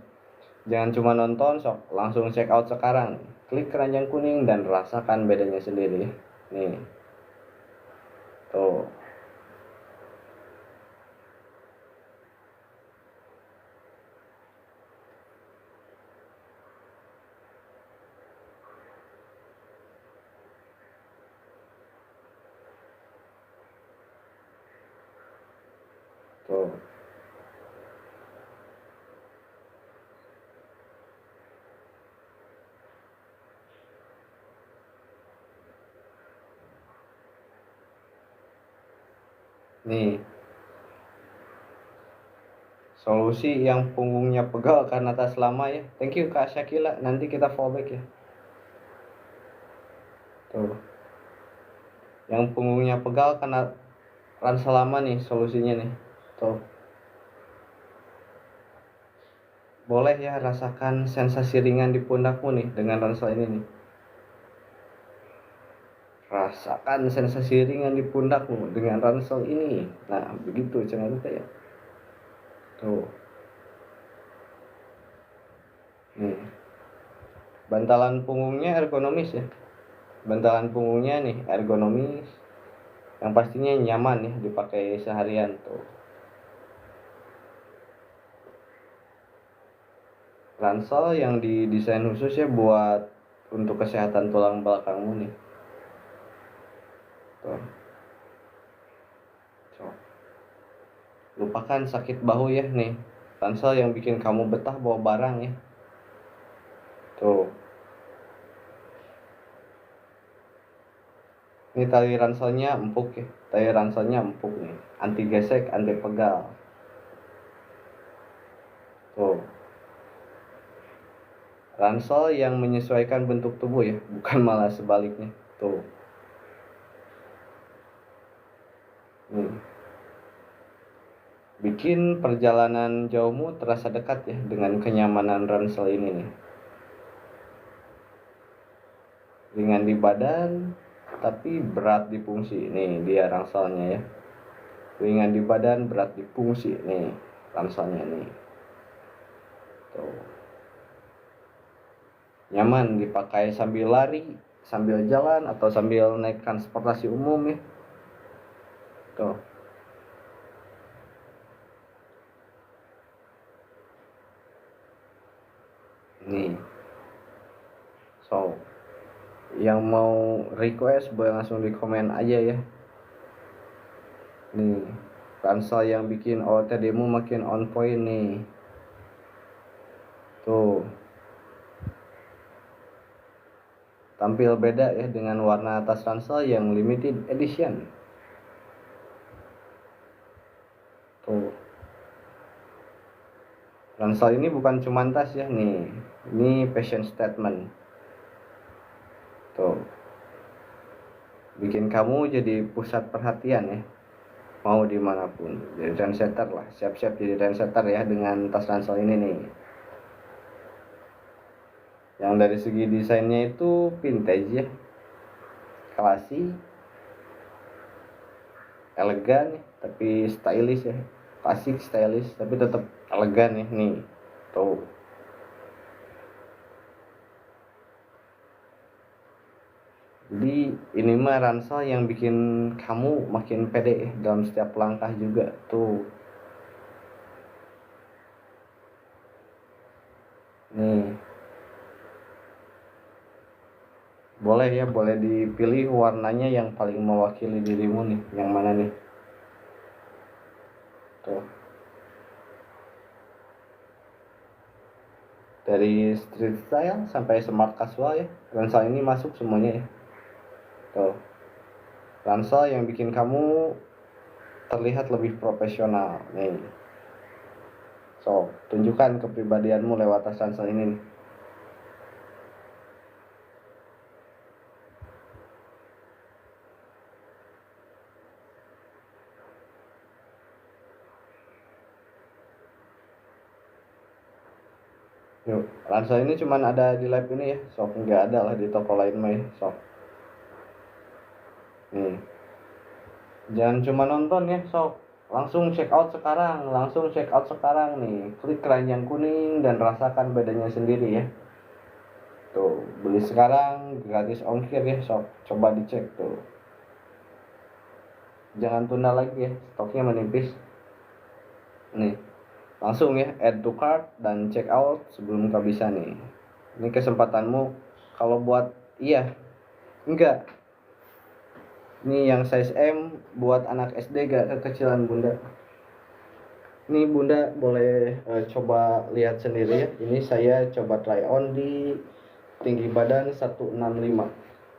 jangan cuma nonton, sok langsung check out sekarang. Klik keranjang kuning dan rasakan bedanya sendiri ya. Nih tuh. Tuh. Nih. Solusi yang punggungnya pegal karena tas lama ya. Thank you Kak Syakila. Nanti kita fallback ya. Tuh. Yang punggungnya pegal karena ransel lama nih solusinya nih. Tuh. Boleh ya rasakan sensasi ringan di pundakmu nih dengan ransel ini nih. Rasakan sensasi ringan di pundakmu dengan ransel ini. Nah, begitu cara kita ya. Tuh. Nih. Bantalan punggungnya ergonomis ya. Bantalan punggungnya nih ergonomis. Yang pastinya nyaman ya dipakai seharian tuh. Ransel yang didesain khusus ya buat untuk kesehatan tulang belakangmu nih. Tuh. Lupakan sakit bahu ya nih. Ransel yang bikin kamu betah bawa barang ya. Tuh. Ini tali ranselnya empuk ya. Tali ranselnya empuk nih. Anti gesek, anti pegal. Tuh. Ransel yang menyesuaikan bentuk tubuh ya, bukan malah sebaliknya. Tuh. Bikin perjalanan jauhmu terasa dekat ya dengan kenyamanan ransel ini nih. Ringan di badan tapi berat di fungsi. Nih dia ranselnya ya. Ringan di badan, berat di fungsi. Nih ranselnya nih. Tuh. Nyaman dipakai sambil lari, sambil jalan, atau sambil naik transportasi umum ya. Tuh. Nih. So, yang mau request boleh langsung di komen aja ya. Nih, ransel yang bikin OOTD-mu makin on point nih. Tuh. Tampil beda ya dengan warna tas ransel yang limited edition. Tuh. Ransel ini bukan cuma tas ya nih. Ini fashion statement. Tuh. Bikin kamu jadi pusat perhatian ya. Mau dimanapun. Jadi trendsetter lah. Siap-siap jadi trendsetter ya dengan tas ransel ini nih. Yang dari segi desainnya itu vintage ya. Klasik. Elegan ya. Tapi stylish ya. Klasik, stylish. Tapi tetap elegan ya nih. Tuh. Jadi ini mah ransel yang bikin kamu makin pede ya dalam setiap langkah juga tuh. Nih. Boleh ya, boleh dipilih warnanya yang paling mewakili dirimu nih. Yang mana nih? Tuh. Dari street style sampai smart casual ya. Ransel ini masuk semuanya ya. Tuh. Ransel yang bikin kamu terlihat lebih profesional nih. So, tunjukkan kepribadianmu lewat tas ransel ini nih. Yuk, ransel ini cuman ada di live ini ya, sok nggak ada lah di toko lain mah ya, sok. Nih, jangan cuma nonton ya, sok. Langsung check out sekarang nih. Klik keranjang kuning dan rasakan bedanya sendiri ya. Tuh, beli sekarang gratis ongkir ya, sok. Coba dicek tuh. Jangan tunda lagi ya, stoknya menipis. Nih, langsung ya add to cart dan check out sebelum kehabisan nih. Ini kesempatanmu. Kalau buat enggak, ini yang size M buat anak SD gak kekecilan bunda. Ini bunda boleh coba lihat sendiri ya. Ini saya coba try on di tinggi badan 165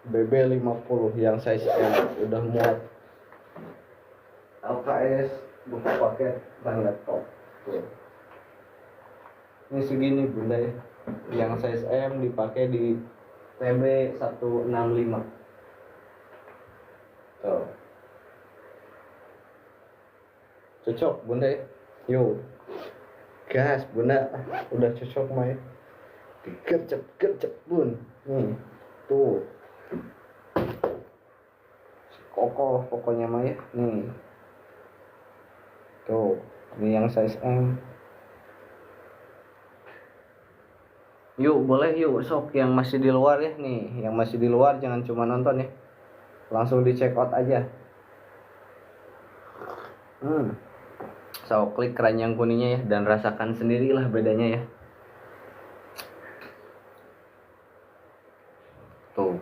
BB 50 yang size M, udah muat LKS, buku paket dan laptop. Tuh. Ini segini bunda ya. Yang size M dipakai di TB 165. Tuh. Cocok bunda ya. Yo. Gas bunda, udah cocok mah ya. Gercep bun. Tuh. Kokoh pokoknya mah ya. Nih. Tuh. Ini yang size M. Yuk boleh yuk sok yang masih di luar ya nih, yang masih di luar jangan cuma nonton ya, langsung di check out aja. So klik keranjang kuningnya ya dan rasakan sendirilah bedanya ya. Tuh.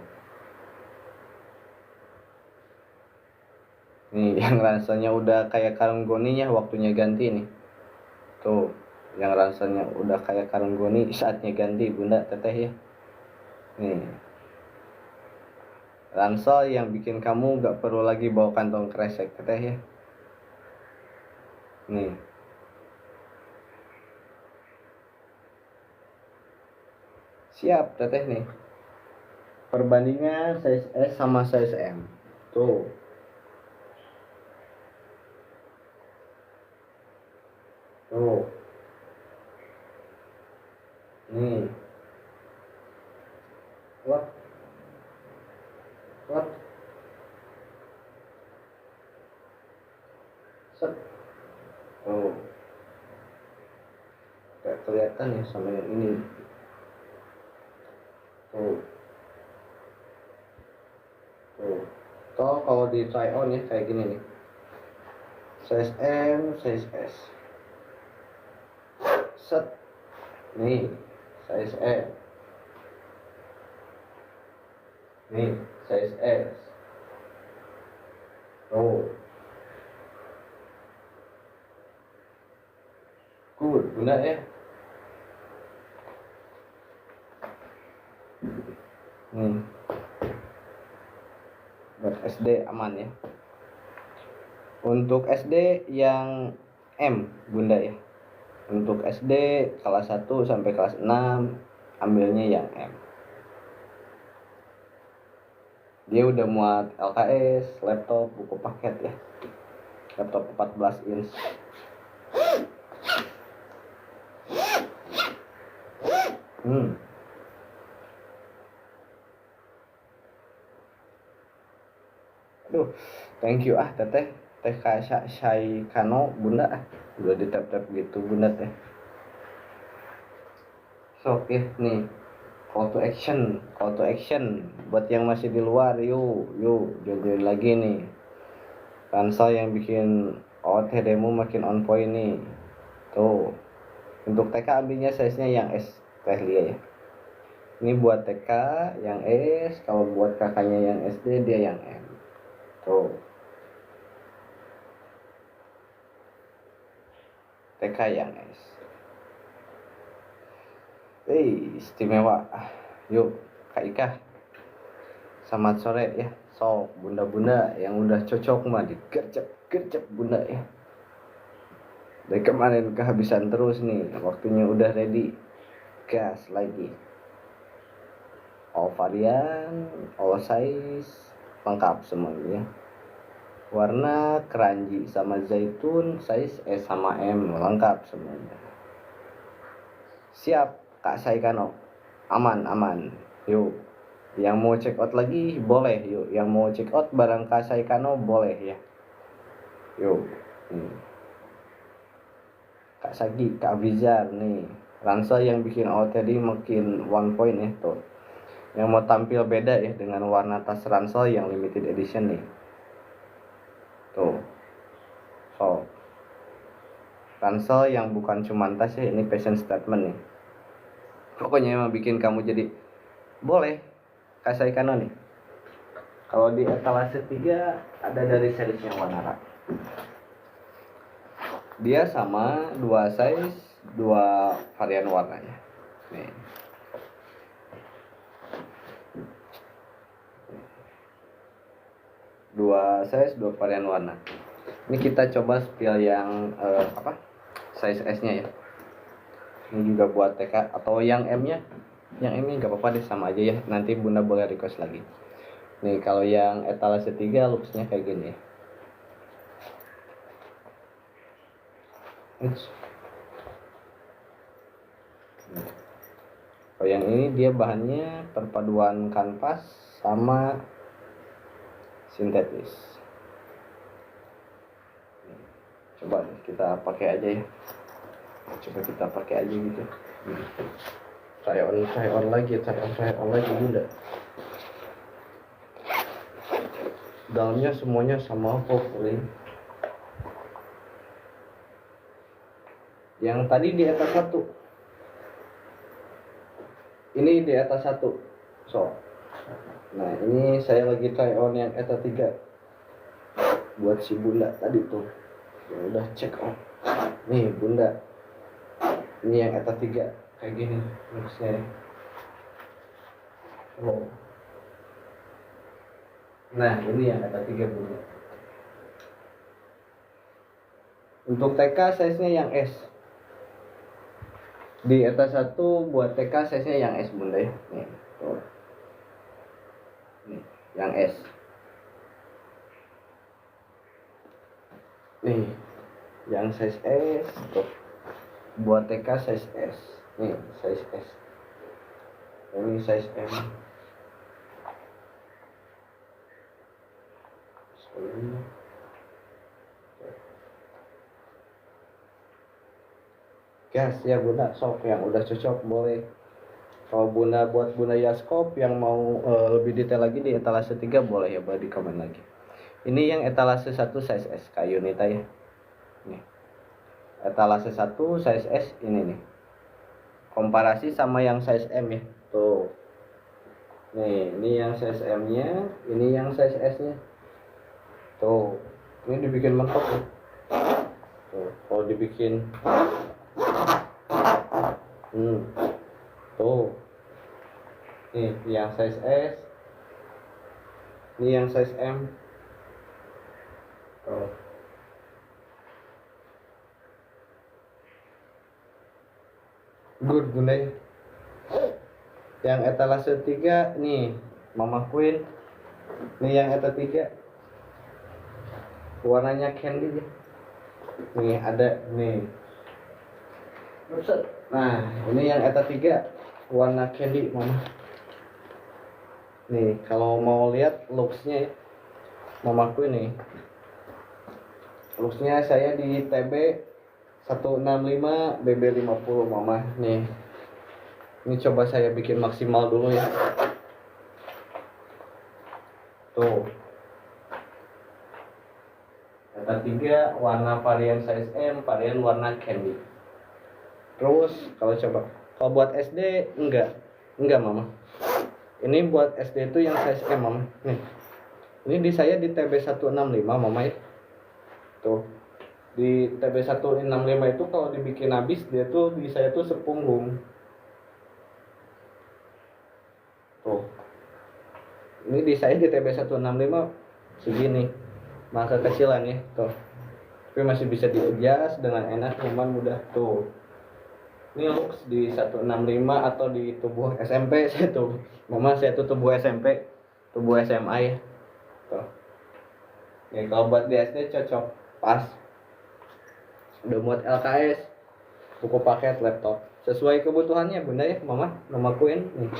Nih yang rasanya udah kayak karung goninya waktunya ganti nih. Tuh, yang rasanya udah kayak karung goni saatnya ganti bunda teteh ya. Nih. Ransel yang bikin kamu gak perlu lagi bawa kantong kresek teteh ya. Nih. Siap teteh nih. Perbandingan size S sama size M. Tuh. Tuh. Nih. What? Set. Tuh. Gak kelihatan ya sama yang ini. Tuh. Tuh kalau di try on ya kayak gini nih, size M, size S, set nih, size M nih, size S. Tuh good, guna ya. Nih buat SD aman ya. Untuk SD yang M bunda ya. Untuk SD kelas 1 sampai kelas 6 ambilnya yang M. Dia udah muat LKS, laptop, buku paket ya. Laptop 14 inch. Aduh, thank you teteh Syai Kano bunda udah di tap gitu bunda teh. So ya nih call to action buat yang masih di luar, yuk join lagi nih. Ransel yang bikin OOTD-mu makin on point nih. Tuh. Untuk TK ambilnya size-nya yang S teh Lia ya. Ini buat TK yang S, kalau buat kakaknya yang SD dia yang M. Tuh. TK yang S. Istimewa. Yuk, Kak Ika. Selamat sore ya. So, bunda-bunda yang udah cocok mah digercep bunda ya. Dari kemarin kehabisan terus nih, waktunya udah ready. Gas lagi. All varian, all size, lengkap semuanya. Warna keranji sama zaitun, size S sama M, lengkap semuanya. Siap Kak Saikano, aman. Yuk, yang mau check out lagi boleh. Yuk, yang mau check out barang Kak Saikano boleh ya. Yuk, Kak Sagi, Kak Bizar nih, Ransel yang bikin OOTD makin one point ya tuh. Yang mau tampil beda ya dengan warna tas Ransel yang limited edition nih. Tuh. So, Ransel yang bukan cuma tas ya, ini fashion statement nih. Pokoknya emang bikin kamu jadi boleh kasih kanan nih. Kalau di etalase 3 ada dari seriesnya Wanara. Dia sama 2 size, 2 varian warnanya. Nih. Dua size, 2 varian warna. Ini kita coba spill yang size S-nya ya. Ini juga buat TK atau yang M-nya. Yang M-nya nggak apa-apa deh, sama aja ya. Nanti bunda boleh request lagi. Nih kalau yang etalase 3 looks-nya kayak gini. Kalau yang ini dia bahannya perpaduan kanvas sama sintetis. Coba kita pakai aja ya. Coba kita pakai aja gitu. Try on lagi bunda. Dalamnya semuanya sama kok. Yang tadi di atas 1. Ini di atas 1. So. Nah, ini saya lagi try on yang ETA 3. Buat si bunda tadi tuh. Ya udah check on. Nih bunda. Ini yang ETA 3 kayak gini looks-nya. Oh. Nah, ini yang ETA 3 bunda. Untuk TK size-nya yang S. Di ETA 1 buat TK size-nya yang S bunda ya. Nih, tuh. Nih, yang S. Nih, yang size S tuh. Buat TK size S. Nih, size S. Ini size M. gas ya bunda, sok yang udah cocok boleh. Kalau bunda buat bunda Yaskop yang mau lebih detail lagi di etalase 3 boleh ya, boleh di komen lagi. Ini yang etalase 1 size S kayu Unita ya. Nih. Etalase 1 size S ini nih. Komparasi sama yang size M ya. Tuh. Nih, ini yang size M-nya, ini yang size S-nya. Tuh. Ini dibikin mentok ya. Tuh, kalau dibikin tuh. Nih, yang size S. Ini yang size M. Tuh. Good bunda ya. Yang etalase 3 nih Mama Queen. Nih yang etalase 3 warnanya candy ya. Nih ada nih. Nah ini yang etalase 3 warna candy Mama. Nih kalau mau lihat looksnya ya Mama Queen nih. Looksnya saya di TB 165 BB 50 Mama. Nih ini coba saya bikin maksimal dulu ya. Tuh. Kata 3 warna varian size M, varian warna candy. Terus kalau buat SD enggak Mama. Ini buat SD itu yang size M Mama. Nih. Ini di saya di TB 165 Mama ya. Tuh. Di TB 165 itu kalau dibikin habis dia tuh di saya tuh sepunggung. Tuh. Ini di saya di TB 165 segini. Maka kecilan ya, tuh. Tapi masih bisa di-adjust dengan enak, nyaman, mudah. Tuh. Ini looks di 165 atau di tubuh SMP saya tuh. Mama saya tuh tubuh SMP, tubuh SMA ya. Tuh. Nih kalau buat di SD cocok, pas. Udah muat LKS, buku paket, laptop. Sesuai kebutuhannya bunda ya, Mama Queen nih.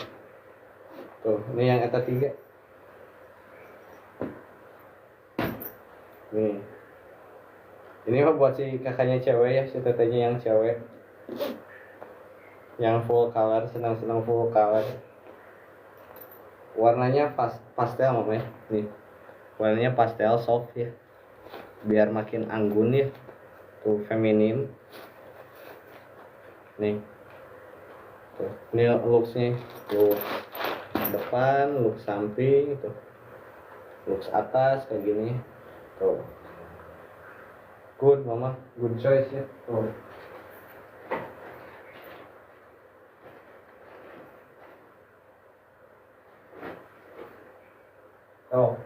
Tuh, ini yang ETA 3. Nih. Ini mah buat si kakaknya cewek ya, si tetenya yang cewek. Yang full color, senang-senang full color. Warnanya pastel Mama ya. Nih. Warnanya pastel soft ya. Biar makin anggun ya. Tuh feminin. Nih. Tuh, ini looksnya. Tuh. Depan, look samping, tuh. Looks atas kayak gini. Tuh. Good Mama, good choice ya. Tuh. Oh,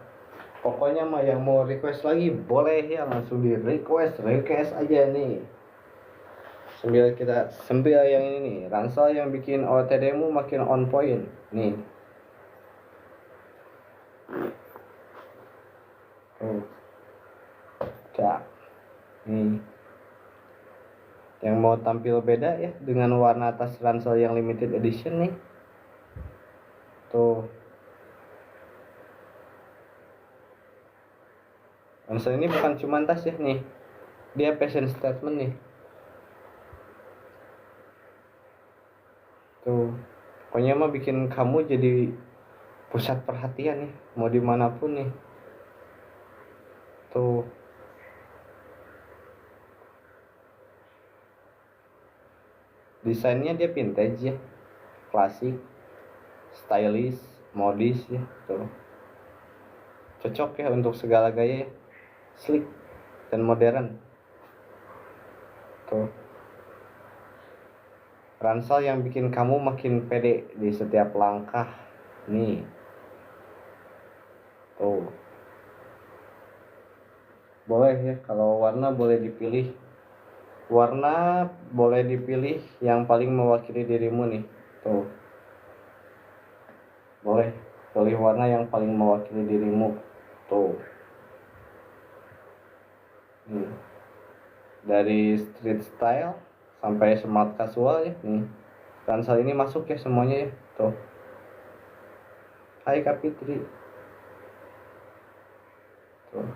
pokoknya mah yang mau request lagi boleh ya, langsung di request aja nih. Sambil yang ini nih, ransel yang bikin OTD-mu makin on point nih. Cak. Nih. Yang mau tampil beda ya dengan warna tas ransel yang limited edition nih. Tuh. Ransel ini bukan cuma tas ya nih. Dia fashion statement nih. Tuh. Pokoknya mah bikin kamu jadi pusat perhatian ya, mau dimanapun nih. Tuh. Desainnya dia vintage ya, klasik, stylish, modis ya, tuh. Cocok ya untuk segala gaya ya, sleek dan modern. Tuh. Ransel yang bikin kamu makin pede di setiap langkah nih. Tuh. Boleh ya, kalau warna boleh dipilih. Warna boleh dipilih yang paling mewakili dirimu nih. Tuh. Boleh pilih warna yang paling mewakili dirimu. Tuh. Dari street style sampai smart casual ya nih. Ransel ini masuk ya semuanya ya. Tuh. Hai Kak Fitri. Tuh.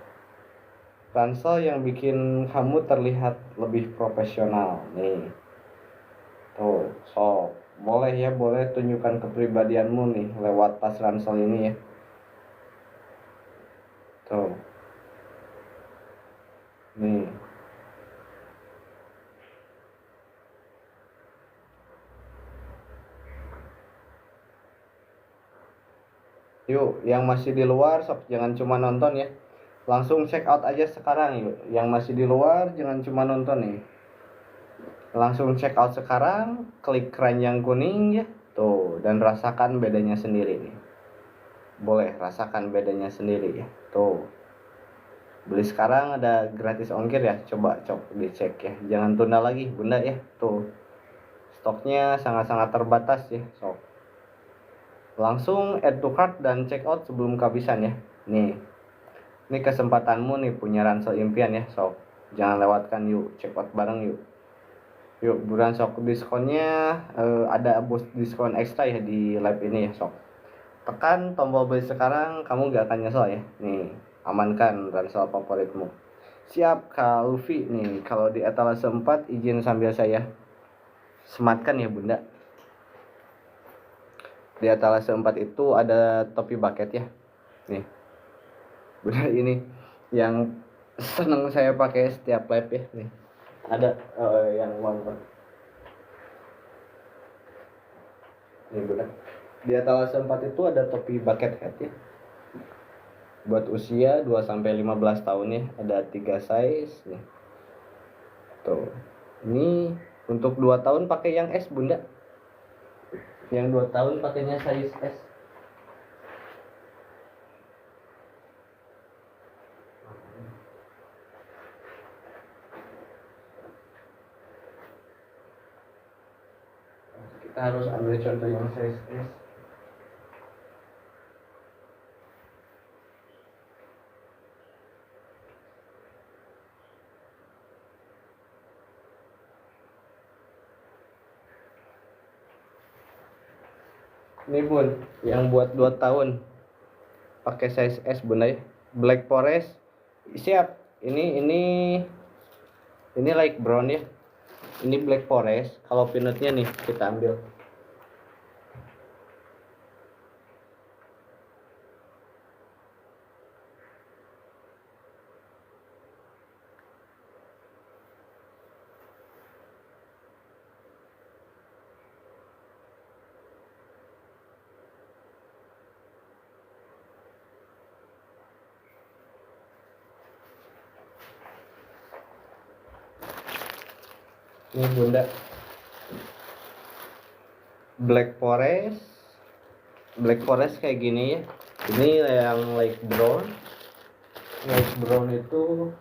Ransel yang bikin kamu terlihat lebih profesional nih. Tuh, sok. Boleh ya, boleh tunjukkan kepribadianmu nih lewat tas ransel ini ya. Tuh. Nih. Yuk, yang masih di luar sok jangan cuma nonton ya. Langsung check out aja sekarang yuk. Yang masih di luar jangan cuma nonton nih. Langsung check out sekarang, klik keranjang kuning ya. Tuh, dan rasakan bedanya sendiri nih. Boleh rasakan bedanya sendiri ya. Tuh. Beli sekarang ada gratis ongkir ya. Coba dicek ya. Jangan tunda lagi, Bunda ya. Tuh. Stoknya sangat-sangat terbatas ya. Sok. Langsung add to cart dan check out sebelum kehabisan ya. Nih. Ini kesempatanmu nih punya ransel impian ya. Sok. Jangan lewatkan yuk. Check out bareng yuk. Yuk, buruan sok diskonnya ada boost diskon ekstra ya di live ini ya sok. Tekan tombol beli sekarang, kamu gak akan nyesel ya. Nih, amankan ransel favoritmu. Siap Kak Luffy nih, kalau di etalase 4 izin sambil saya sematkan ya Bunda. Di etalase 4 itu ada topi bucket ya. Nih. Bunda ini yang seneng saya pakai setiap live ya nih. Ada yang warna. Nih Bunda. Di etalase 4 itu ada topi bucket hat ya. Buat usia 2 sampai 15 tahun ya, ada 3 size nih. Tuh. Ini untuk 2 tahun pakai yang S, Bunda. Yang 2 tahun pakainya size S. Kita harus ambil contoh yang size S. Ini Bun, yang buat 2 tahun pakai size S Bunda ya. Black Forest siap. Ini light brown ya. Ini Black Forest. Kalau pinutnya nih kita ambil. Ini Bunda. Black Forest kayak gini ya. Ini yang light brown. Light brown itu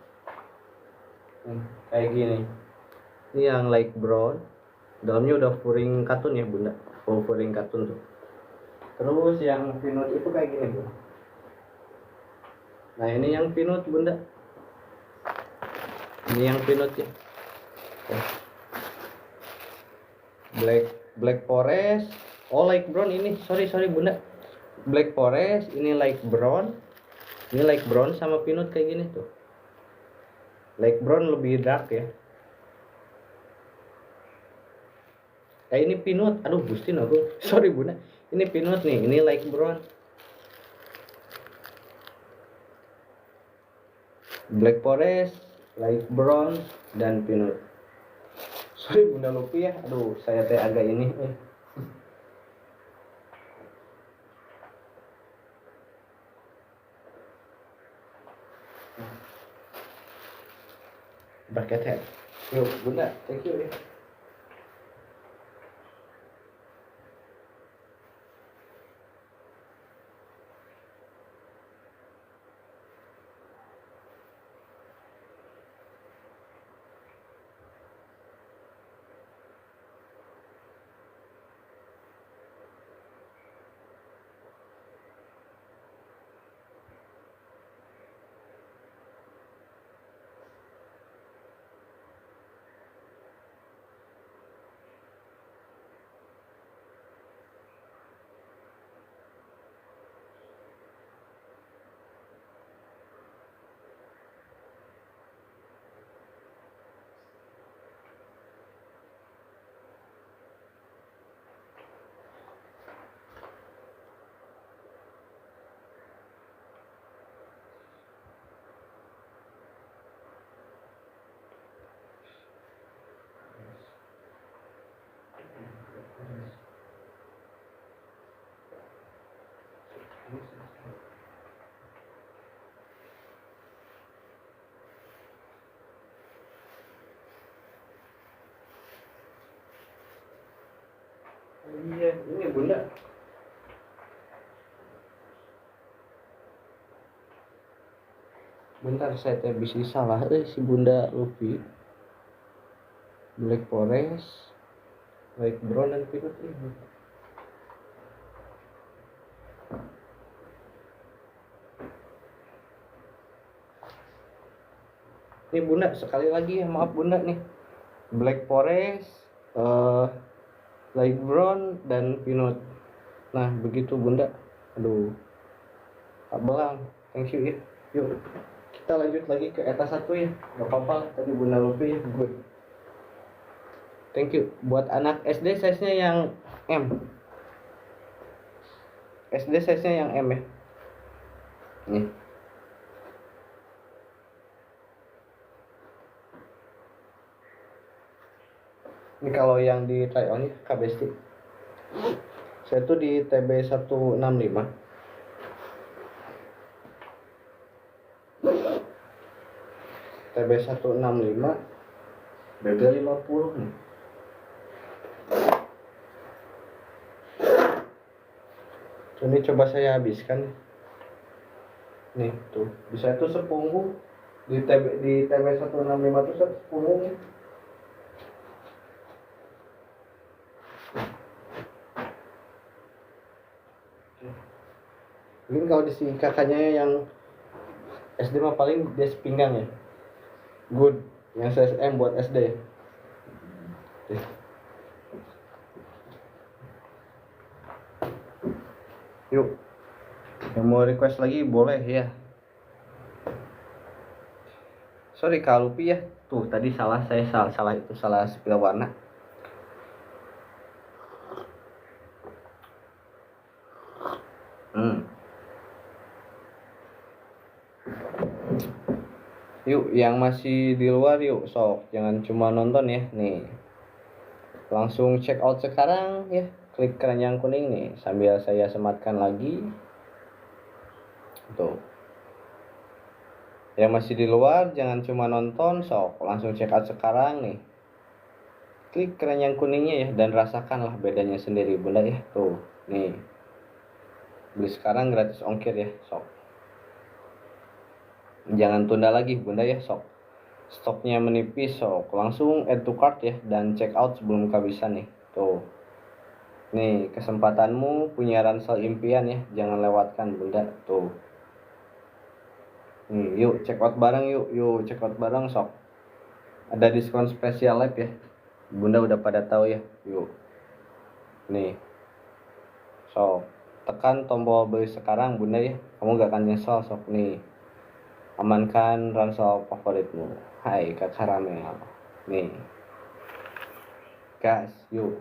kayak gini. Ini yang light brown. Dalamnya udah furing katun ya Bunda. Furing katun tuh. Terus yang pinut itu kayak gini Bunda. Nah ini yang pinut Bunda. Ini yang pinut ya. Black Forest. Oh light brown ini. Sorry Bunda. Black Forest ini light brown. Ini light brown sama pinut kayak gini tuh. Light brown lebih dark ya. Ini pinut. Aduh bustin aku. Sorry Bunda. Ini pinut nih. Ini light brown. Black Forest, light brown dan pinut. Sorry Bunda Luffy ya. Aduh, saya teh agak ini. Bucket hat. Yuk, Bunda, thank you ya. Iya, ini bunda. Bentar saya teh bisa salah si bunda Luffy. Black Forest, Light Brown dan Peanut ini. Ini bunda sekali lagi ya, maaf bunda nih. Black Forest, Light Brown dan Peanut. Nah begitu bunda. Aduh, Kak Belang, thank you ya. Yuk kita lanjut lagi ke eta 1 ya. Gak apa-apa tadi bunda Luffy ya, good. Thank you. Buat anak SD size-nya yang M. SD size-nya yang M ya. Nih. Ini kalau yang di try on ya, KBST. Saya tuh di TB 165. TB 165 BB 50 nih. Ini coba saya habiskan nih tuh, bisa itu sepunggung di TB 165 tuh sepunggung ya. Mungkin kalau di si kakaknya yang SD mah paling dia sepinggang ya, good. Yang CSM buat SD ya. Yuk, yang mau request lagi boleh ya. Sorry Kak Lupi ya, tuh tadi salah saya salah itu salah spill warna. Yuk yang masih di luar yuk sok, jangan cuma nonton ya nih. Langsung check out sekarang ya, klik keranjang kuning nih sambil saya sematkan lagi. Tuh. Yang masih di luar jangan cuma nonton, sok langsung check out sekarang nih. Klik keranjang kuningnya ya dan rasakanlah bedanya sendiri bunda ya. Tuh, nih. Beli sekarang gratis ongkir ya, sok. Jangan tunda lagi bunda ya, sok. Stoknya menipis, sok langsung add to cart ya dan check out sebelum kehabisan nih. Tuh. Nih, kesempatanmu punya ransel impian ya, jangan lewatkan bunda. Tuh. Nih, yuk check out bareng yuk check out bareng sok. Ada diskon spesial live ya. Bunda udah pada tahu ya. Yuk. Nih. Sok. Tekan tombol beli sekarang bunda ya. Kamu gak akan nyesel sok nih. Amankan ransel favoritmu. Hai Kak Karamel. Nih. Gas, yuk.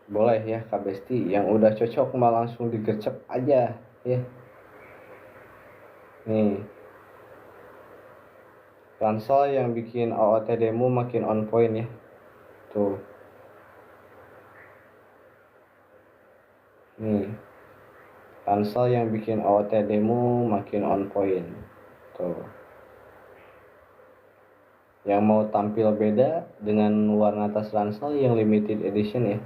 Boleh ya Kak Besti. Yang udah cocok mah langsung digercep aja ya. Nih. Ransel yang bikin OOTD-mu makin on point ya. Tuh. Nih. Ransel yang bikin OOTD-mu makin on point. Tuh. Yang mau tampil beda dengan warna tas ransel yang limited edition ya.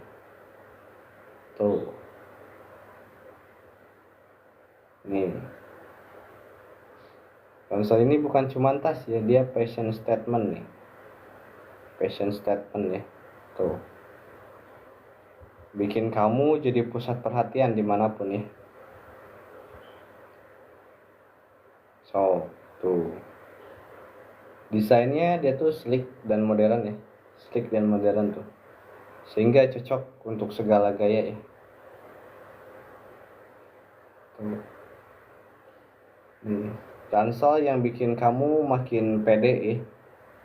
Tuh. Nih. Ransel ini bukan cuma tas ya, dia fashion statement nih. Fashion statement ya. Tuh. Bikin kamu jadi pusat perhatian dimanapun ya. So, tuh. Desainnya dia tuh sleek dan modern ya. Sleek dan modern tuh. Sehingga cocok untuk segala gaya ya. Tuh. Ransel yang bikin kamu makin pede ya.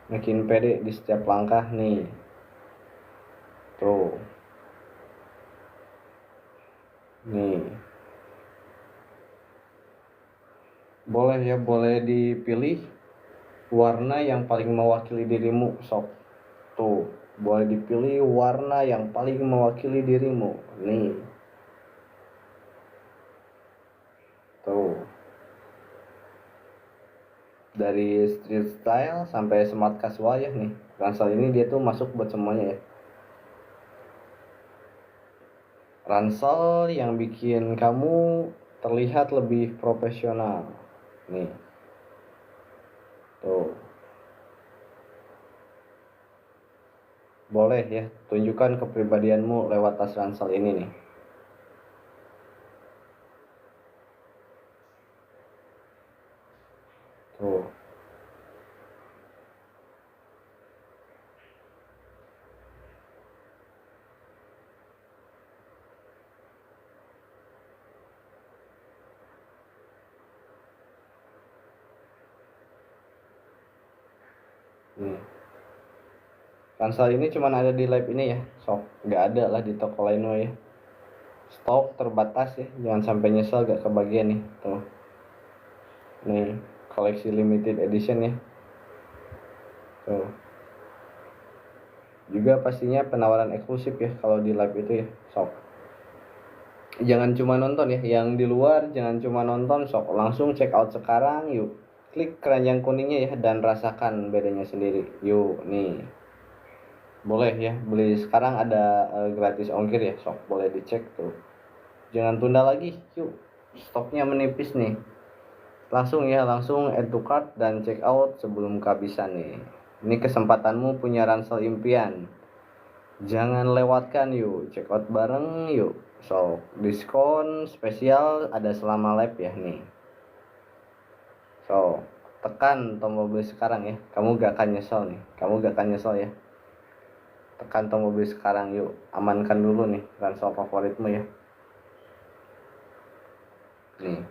Makin pede di setiap langkah nih. Tuh. Nih. Boleh ya, boleh dipilih warna yang paling mewakili dirimu, sok. Tuh, boleh dipilih warna yang paling mewakili dirimu. Nih. Tuh. dari street style sampai smart casual ya nih. Ransel ini dia tuh masuk buat semuanya ya. Ransel yang bikin kamu terlihat lebih profesional nih. Tuh. Boleh ya, tunjukkan kepribadianmu lewat tas ransel ini nih. Tuh. Nih. Ransel ini cuma ada di lab ini ya, sok nggak ada lah di toko lain ya. Stok terbatas ya, jangan sampai nyesel gak kebagian nih. Tuh. Nih, koleksi limited edition ya. Tuh. Juga pastinya penawaran eksklusif ya kalau di live itu ya, sok. Jangan cuma nonton ya, yang di luar jangan cuma nonton, sok langsung check out sekarang yuk. Klik keranjang kuningnya ya dan rasakan bedanya sendiri. Yuk, nih. Boleh ya, beli sekarang ada gratis ongkir ya, sok boleh dicek tuh. Jangan tunda lagi, yuk. Stoknya menipis nih. Langsung add to cart dan check out sebelum kehabisan nih. Ini kesempatanmu punya ransel impian. Jangan lewatkan yuk, check out bareng yuk. So, diskon spesial ada selama live ya nih. So, tekan tombol beli sekarang ya. Kamu gak akan nyesel nih. Ya. Tekan tombol beli sekarang yuk. Amankan dulu nih ransel favoritmu ya. Nih.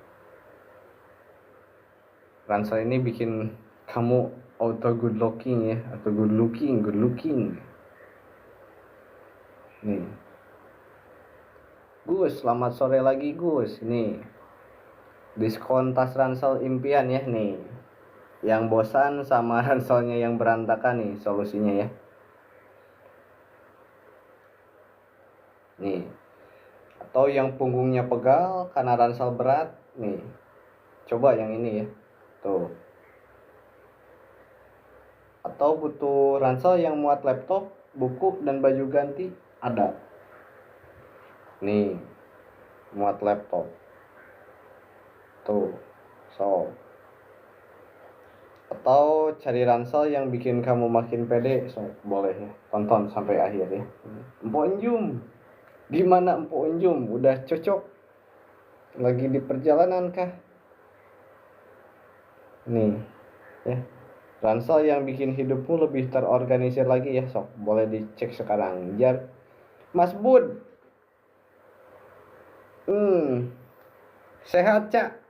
Ransel ini bikin kamu auto good looking ya, atau good looking. Nih. Gus, selamat sore lagi Gus. Nih. Diskon tas ransel impian ya nih. Yang bosan sama ranselnya yang berantakan nih solusinya ya. Nih. Atau yang punggungnya pegal karena ransel berat nih. Coba yang ini ya. Tuh. Atau butuh ransel yang muat laptop, buku dan baju ganti, ada. Nih. Muat laptop. Tuh. So. Atau cari ransel yang bikin kamu makin pede, so boleh ya. Tonton sampai akhir ya. Empok Enjum. Gimana Empok Enjum? Udah cocok? Lagi di perjalanan kah? Nih, ya. Ransel yang bikin hidupmu lebih terorganisir lagi ya, sok. Boleh dicek sekarang. Jar Mas Bud. Sehat, Cak.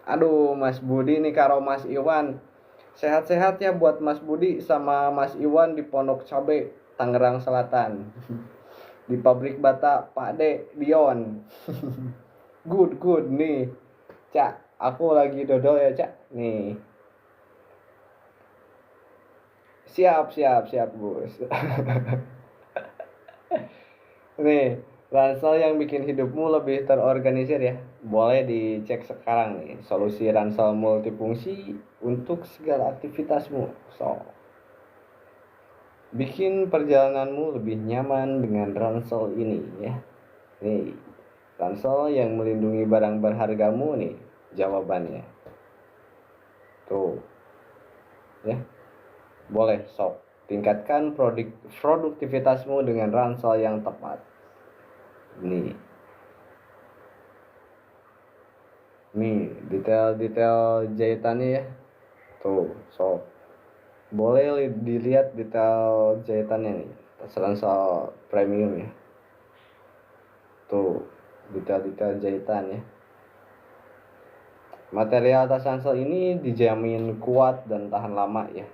Aduh, Mas Budi nih karo Mas Iwan. Sehat-sehat ya buat Mas Budi sama Mas Iwan di Pondok Cabe, Tangerang Selatan. Di pabrik bata Pak De Dion. Good nih. Cak, aku lagi dodol ya, Cak. Nih. Siap, Gus. Nih, ransel yang bikin hidupmu lebih terorganisir ya. Boleh dicek sekarang nih, solusi ransel multifungsi untuk segala aktivitasmu. So, bikin perjalananmu lebih nyaman dengan ransel ini ya. Nih, ransel yang melindungi barang berhargamu nih, jawabannya. Tuh. Ya. Boleh, sok. Tingkatkan produktivitasmu dengan ransel yang tepat. Nih, detail jahitannya ya. Tuh, sok. Boleh dilihat detail jahitannya nih. Tas ransel premium ya. Tuh, detail jahitan ya. Material tas ransel ini dijamin kuat dan tahan lama ya.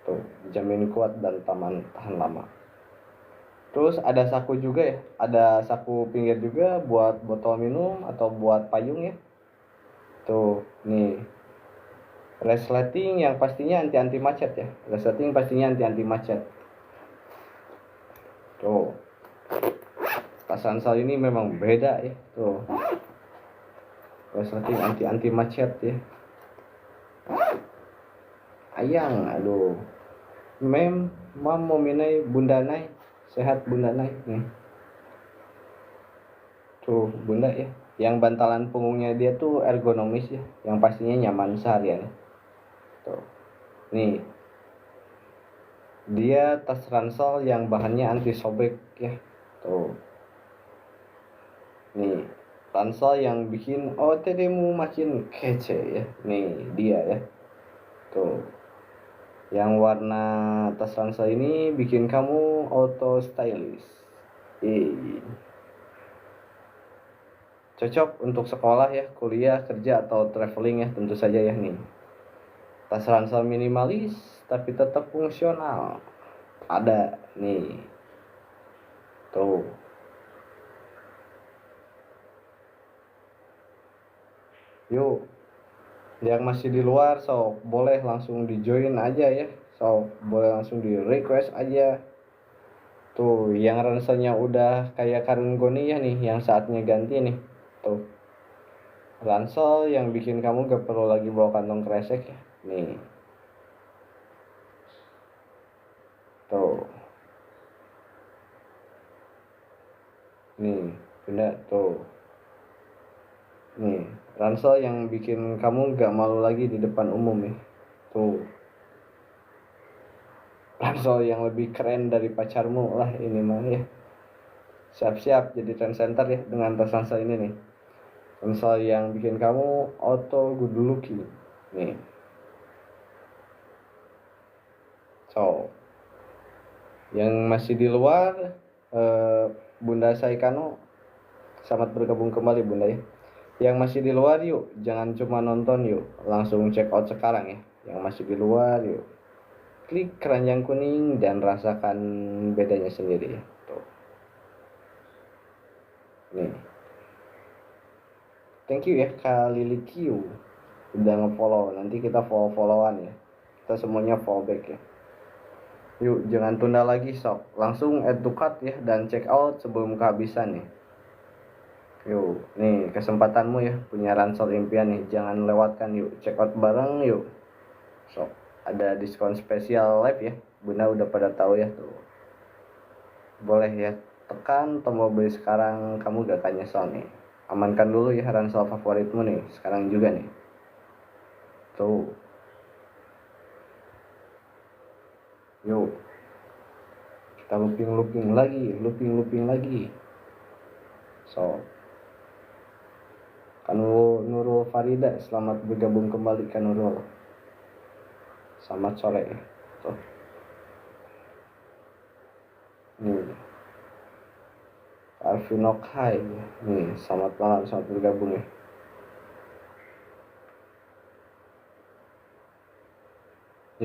Tuh, dijamin kuat dan tahan lama. Terus ada saku juga ya, ada saku pinggir juga buat botol minum atau buat payung ya. Tuh, nih. Resleting yang pastinya anti macet ya. Resleting pastinya anti macet. Tuh. Tas ransel ini memang beda ya. Tuh. Resleting anti macet ya. Ayang, aduh. Mam mau minai bunda nai. Sehat bunda nai nih. Tuh bunda ya. Yang bantalan punggungnya dia tuh ergonomis ya. Yang pastinya nyaman seharian. Tuh. Nih. Dia tas ransel yang bahannya anti sobek ya. Tuh. Nih. Ransel yang bikin OOTD-mu makin kece ya. Nih dia ya. Tuh. Yang warna tas ransel ini bikin kamu auto stylish. Cocok untuk sekolah ya, kuliah, kerja, atau traveling ya, tentu saja ya nih. Tas ransel minimalis tapi tetap fungsional. Ada nih. Tuh. Yuk, yang masih di luar so boleh langsung di join aja ya. So boleh langsung di request aja. Tuh, yang ranselnya udah kayak karung goni ya nih, yang saatnya ganti nih. Tuh. Ransel yang bikin kamu gak perlu lagi bawa kantong kresek ya. Nih. Tuh. Nih, bunda tuh. Nih, ransel yang bikin kamu gak malu lagi di depan umum ya. Tuh. Ransel yang lebih keren dari pacarmu lah ini mah ya. Siap-siap jadi trend center ya dengan tas ransel ini nih. Ransel yang bikin kamu auto good looking. Nih. So, yang masih di luar, Bunda Saikano, selamat bergabung kembali Bunda ya. Yang masih di luar yuk, jangan cuma nonton yuk, langsung check out sekarang ya. Yang masih di luar yuk, klik keranjang kuning dan rasakan bedanya sendiri ya. Tuh. Nih. Thank you ya Kak Lili Q udah nge-follow. Nanti kita follow-followan ya. Kita semuanya follow back ya. Yuk jangan tunda lagi sok. Langsung add to cart ya dan check out sebelum kehabisan ya. Yuk, nih kesempatanmu ya punya ransel impian nih. Jangan lewatkan yuk. Check out bareng yuk. Sok, ada diskon spesial live ya. Bunda udah pada tahu ya tuh. Boleh ya, tekan tombol beli sekarang, kamu gak akan nyesel nih. Amankan dulu ya ransel favoritmu nih, sekarang juga nih. Tuh. Yuk. Kita looping lagi. So. Nurul Farida, selamat bergabung kembali kan Nurul. Selamat sore. Tuh. Nih. Arvinok Hai. Nih, selamat malam, selamat bergabung ya.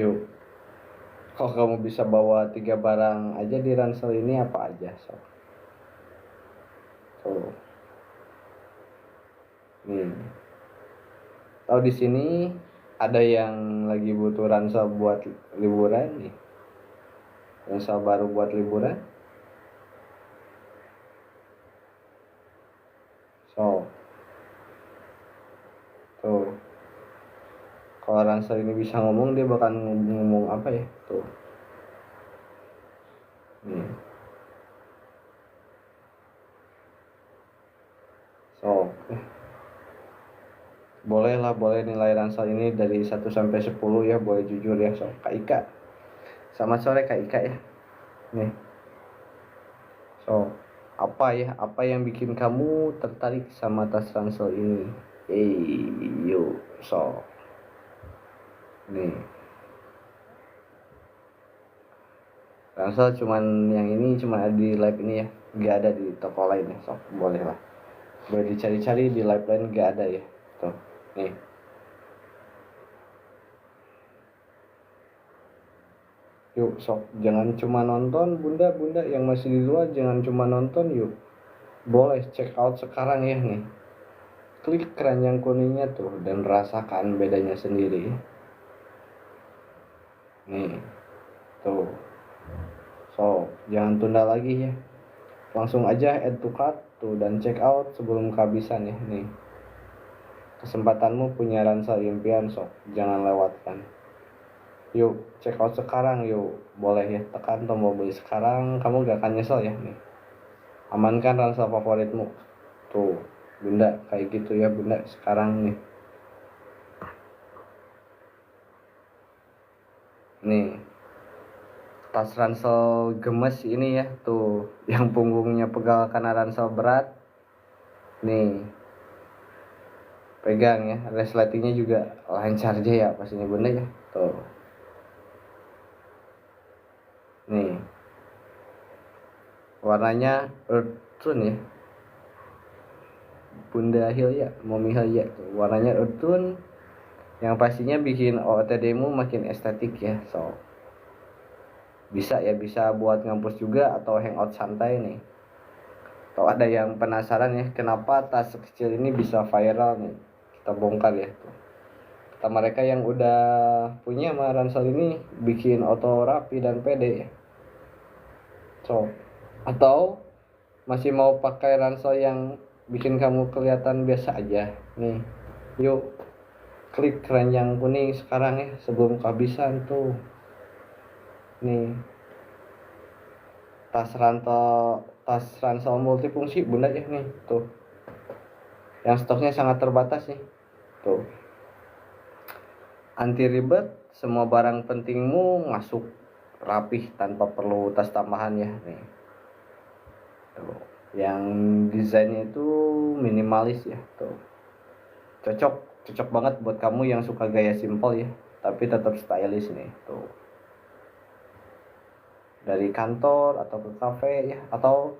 Yuk. Kalau kamu bisa bawa 3 barang aja di ransel ini apa aja, so. Tuh. Nih. Tahu di sini ada yang lagi butuh ransel buat liburan nih. Ransel baru buat liburan. So. Tuh. Kalau ransel ini bisa ngomong, dia bakal ngomong apa ya? Tuh. Nih. So. Boleh nilai ransel ini dari 1 sampai 10 ya, boleh jujur ya. So, Kak Ika. Selamat sore Kak Ika ya. Nih. So, apa yang bikin kamu tertarik sama tas ransel ini? Yuk. So. Nih. Ransel cuman yang ini cuma ada di live ini ya. Gak ada di toko lain ya. So, boleh lah. Boleh dicari-cari di live lain, gak ada ya. Tuh. Nih. Yuk sok, jangan cuma nonton bunda yang masih di luar, jangan cuma nonton yuk. Boleh check out sekarang ya nih. Klik keranjang kuningnya tuh dan rasakan bedanya sendiri. Nih. Tuh. So, jangan tunda lagi ya. Langsung aja add to cart tuh dan check out sebelum kehabisan ya nih. kesempatanmu punya ransel impian, sok jangan lewatkan. Yuk check out sekarang, yuk boleh ya, tekan tombol beli sekarang, kamu gak akan nyesel ya nih. Amankan ransel favoritmu. Tuh bunda kayak gitu ya bunda sekarang nih. Nih tas ransel gemes ini ya tuh, yang punggungnya pegal karena ransel berat. Nih pegang ya, resletingnya juga lancar aja ya pastinya bunda ya. Tuh nih warnanya earth tone ya bunda Hilya, Mommy Hilya tuh. Warnanya earth tone yang pastinya bikin OOTD-mu makin estetik ya. So bisa ya, bisa buat ngampus juga atau hangout santai nih. Atau ada yang penasaran ya kenapa tas kecil ini bisa viral nih, kita bongkar ya tuh. Kata mereka yang udah punya mah ransel ini bikin auto rapi dan pede ya. So atau masih mau pakai ransel yang bikin kamu kelihatan biasa aja nih, yuk klik keranjang kuning sekarang ya sebelum kehabisan tuh. Nih tas ransel multifungsi bunda ya nih tuh, yang stoknya sangat terbatas nih tuh. Anti ribet, semua barang pentingmu masuk rapih tanpa perlu tas tambahan ya nih tuh. Yang desainnya itu minimalis ya tuh, cocok banget buat kamu yang suka gaya simple ya tapi tetap stylish nih tuh. Dari kantor atau ke cafe ya, atau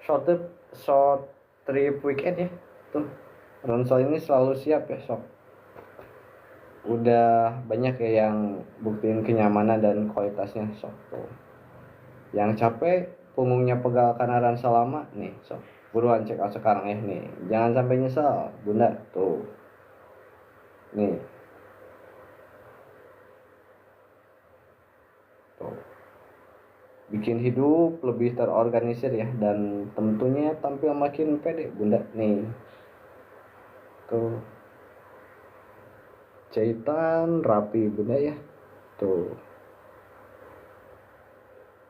short trip weekend ya tuh, ransel ini selalu siap ya sok. Udah banyak ya yang buktiin kenyamanan dan kualitasnya sok tuh. Yang capek punggungnya pegal karena ransel lama nih sok, buruan check out sekarang ya nih, jangan sampai nyesel bunda tuh. Nih tuh, bikin hidup lebih terorganisir ya dan tentunya tampil makin pede bunda nih tuh. Jahitan rapi bunda ya tuh.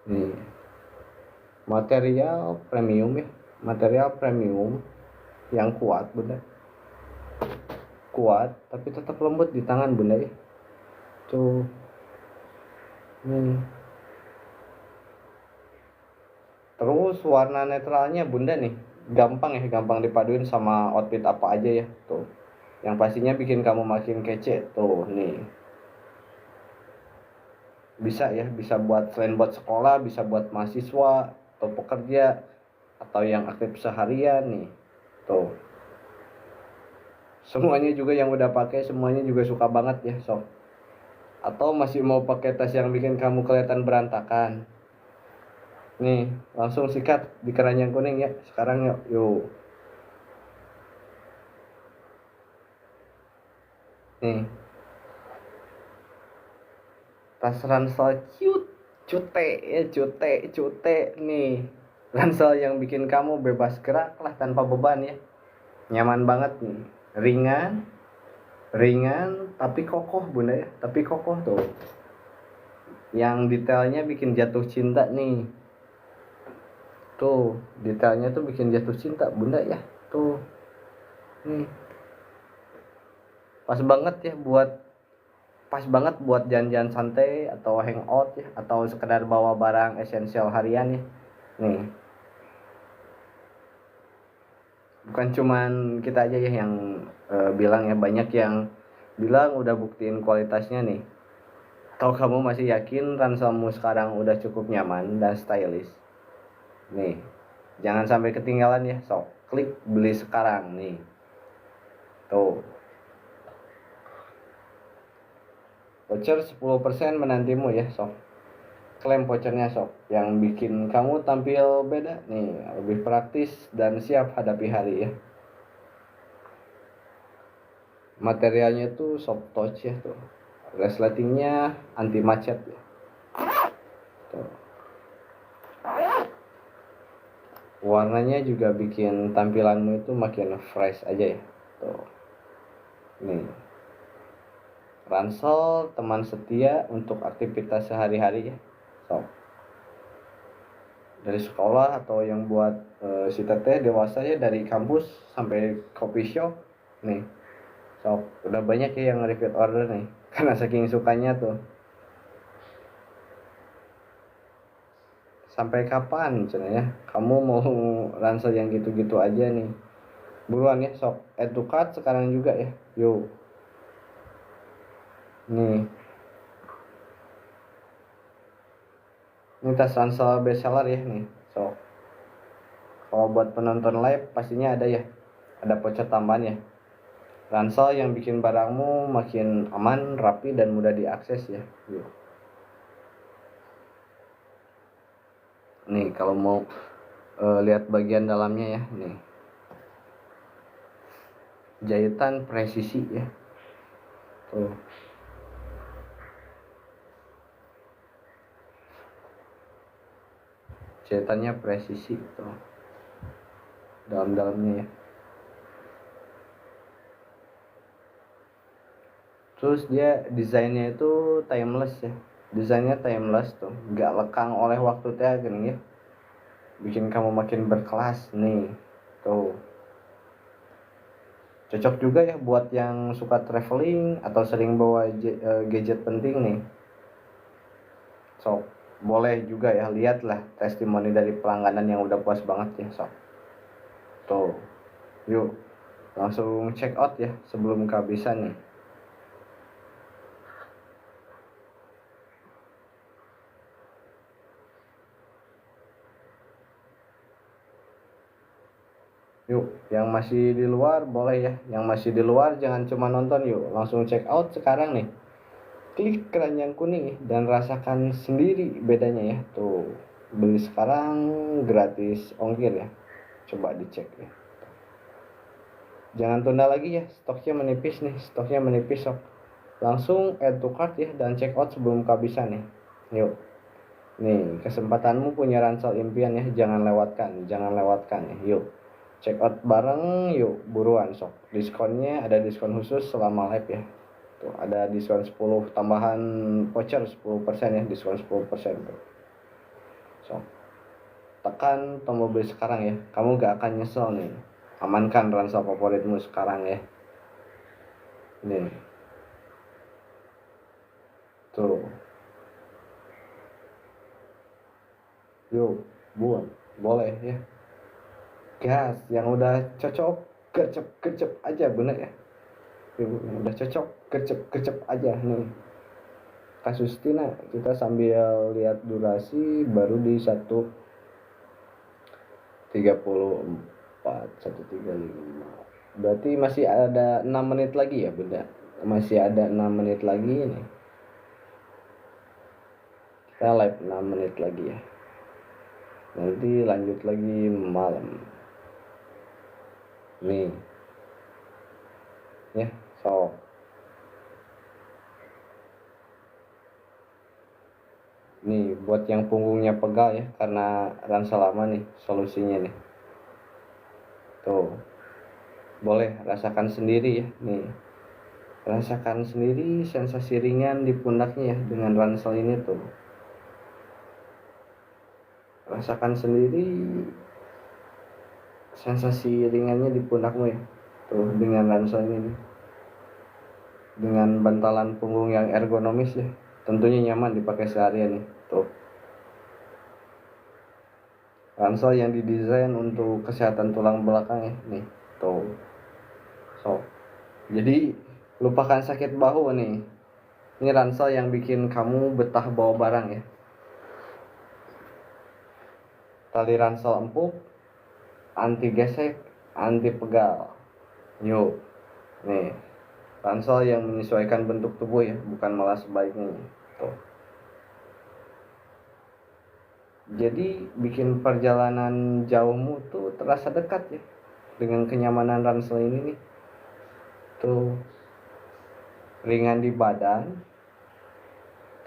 Nih material premium ya, material premium yang kuat bunda, kuat tapi tetap lembut di tangan bunda ya tuh. Nih terus warna netralnya bunda nih gampang dipaduin sama outfit apa aja ya tuh, yang pastinya bikin kamu makin kece tuh. Nih bisa ya, bisa buat selain buat sekolah, bisa buat mahasiswa atau pekerja atau yang aktif seharian nih tuh. Semuanya juga yang udah pakai semuanya juga suka banget ya sob. Atau masih mau pakai tas yang bikin kamu kelihatan berantakan, nih langsung sikat di keranjang kuning ya sekarang yuk. Nih tas ransel cute nih, ransel yang bikin kamu bebas gerak lah tanpa beban ya, nyaman banget nih, ringan tapi kokoh bunda ya, tapi kokoh tuh. Yang detailnya bikin jatuh cinta nih tuh, detailnya tuh bikin jatuh cinta bunda ya tuh. Nih pas banget buat jalan-jalan santai atau hangout ya, atau sekedar bawa barang esensial harian ya. Nih bukan cuman kita aja ya yang bilang ya, banyak yang bilang udah buktiin kualitasnya nih. Atau kamu masih yakin ranselmu sekarang udah cukup nyaman dan stylish? Nih jangan sampai ketinggalan ya, sok klik beli sekarang nih tuh. Voucher 10% menantimu ya sok, klaim vouchernya sok, yang bikin kamu tampil beda nih, lebih praktis dan siap hadapi hari ya. Materialnya tuh soft touch ya tuh, resletingnya anti macet ya tuh. Warnanya juga bikin tampilanmu itu makin fresh aja ya tuh. Nih, ransel teman setia untuk aktivitas sehari-hari ya. So, dari sekolah atau yang buat si teteh dewasa ya, dari kampus sampai coffee shop nih. So, udah banyak ya yang repeat order nih karena saking sukanya tuh. Sampai kapan cina ya kamu mau ransel yang gitu-gitu aja nih? Buruan ya, sok add to cart sekarang juga ya. Yuk. Nih, ini tas ransel bestseller ya nih. So, kalau buat penonton live pastinya ada ya. Ada voucher tambahan ya. Ransel yang bikin barangmu makin aman, rapi dan mudah diakses ya. Yuk. Nih, kalau mau lihat bagian dalamnya ya, nih. Jahitan presisi ya. Tuh. Jahitannya presisi tuh. Dalam-dalamnya ya. Terus dia desainnya itu timeless ya. Desainnya timeless tuh, nggak lekang oleh waktu teh gini ya. Bikin kamu makin berkelas nih. Tuh. Cocok juga ya buat yang suka traveling atau sering bawa gadget penting nih. So, boleh juga ya, lihatlah testimoni dari pelangganan yang udah puas banget ya. So, tuh. Yuk, langsung check out ya sebelum kehabisan nih. Yuk, yang masih di luar boleh ya. Yang masih di luar jangan cuma nonton, yuk langsung check out sekarang nih. Klik keranjang kuning ya, dan rasakan sendiri bedanya ya. Tuh, beli sekarang gratis ongkir ya. Coba dicek ya. Jangan tunda lagi ya, stoknya menipis nih, stoknya menipis sok. Langsung add to cart ya dan check out sebelum kehabisan nih. Yuk. Nih, kesempatanmu punya ransel impian ya, jangan lewatkan, jangan lewatkan ya. Yuk. Check out bareng yuk, buruan sok. Diskonnya ada diskon khusus selama live ya. Tuh, ada diskon 10 tambahan voucher 10% ya, diskon 10% tuh. So, tekan tombol beli sekarang ya. Kamu gak akan nyesel nih. Amankan ransel favoritmu sekarang ya. Nih. Tuh. Yuk, buat. Boleh ya. Gas yang udah cocok, gercep-gercep aja bener ya. Yuk, yang udah cocok, gercep-gercep aja nih. Kasus Tina kita sambil lihat durasi baru di 1:34 1:35, berarti masih ada 6 menit lagi ya bunda, masih ada 6 menit lagi nih, kita live 6 menit lagi ya, nanti lanjut lagi malam nih ya. So, nih buat yang punggungnya pegal ya karena ransel lama nih, solusinya nih. Tuh, boleh rasakan sendiri ya nih. Rasakan sendiri sensasi ringan di pundaknya ya dengan ransel ini tuh. Rasakan sendiri sensasi ringannya di pundakmu ya. Tuh dengan ransel ini nih. Dengan bantalan punggung yang ergonomis ya. Tentunya nyaman dipakai seharian nih. Tuh. Ransel yang didesain untuk kesehatan tulang belakang ya nih. Tuh. So, jadi lupakan sakit bahu nih. Ini ransel yang bikin kamu betah bawa barang ya. Tali ransel empuk, anti gesek, anti pegal. Yuk, nih ransel yang menyesuaikan bentuk tubuh ya, bukan malah sebaliknya. Tuh. Jadi bikin perjalanan jauhmu tuh terasa dekat ya dengan kenyamanan ransel ini nih. Tuh, ringan di badan,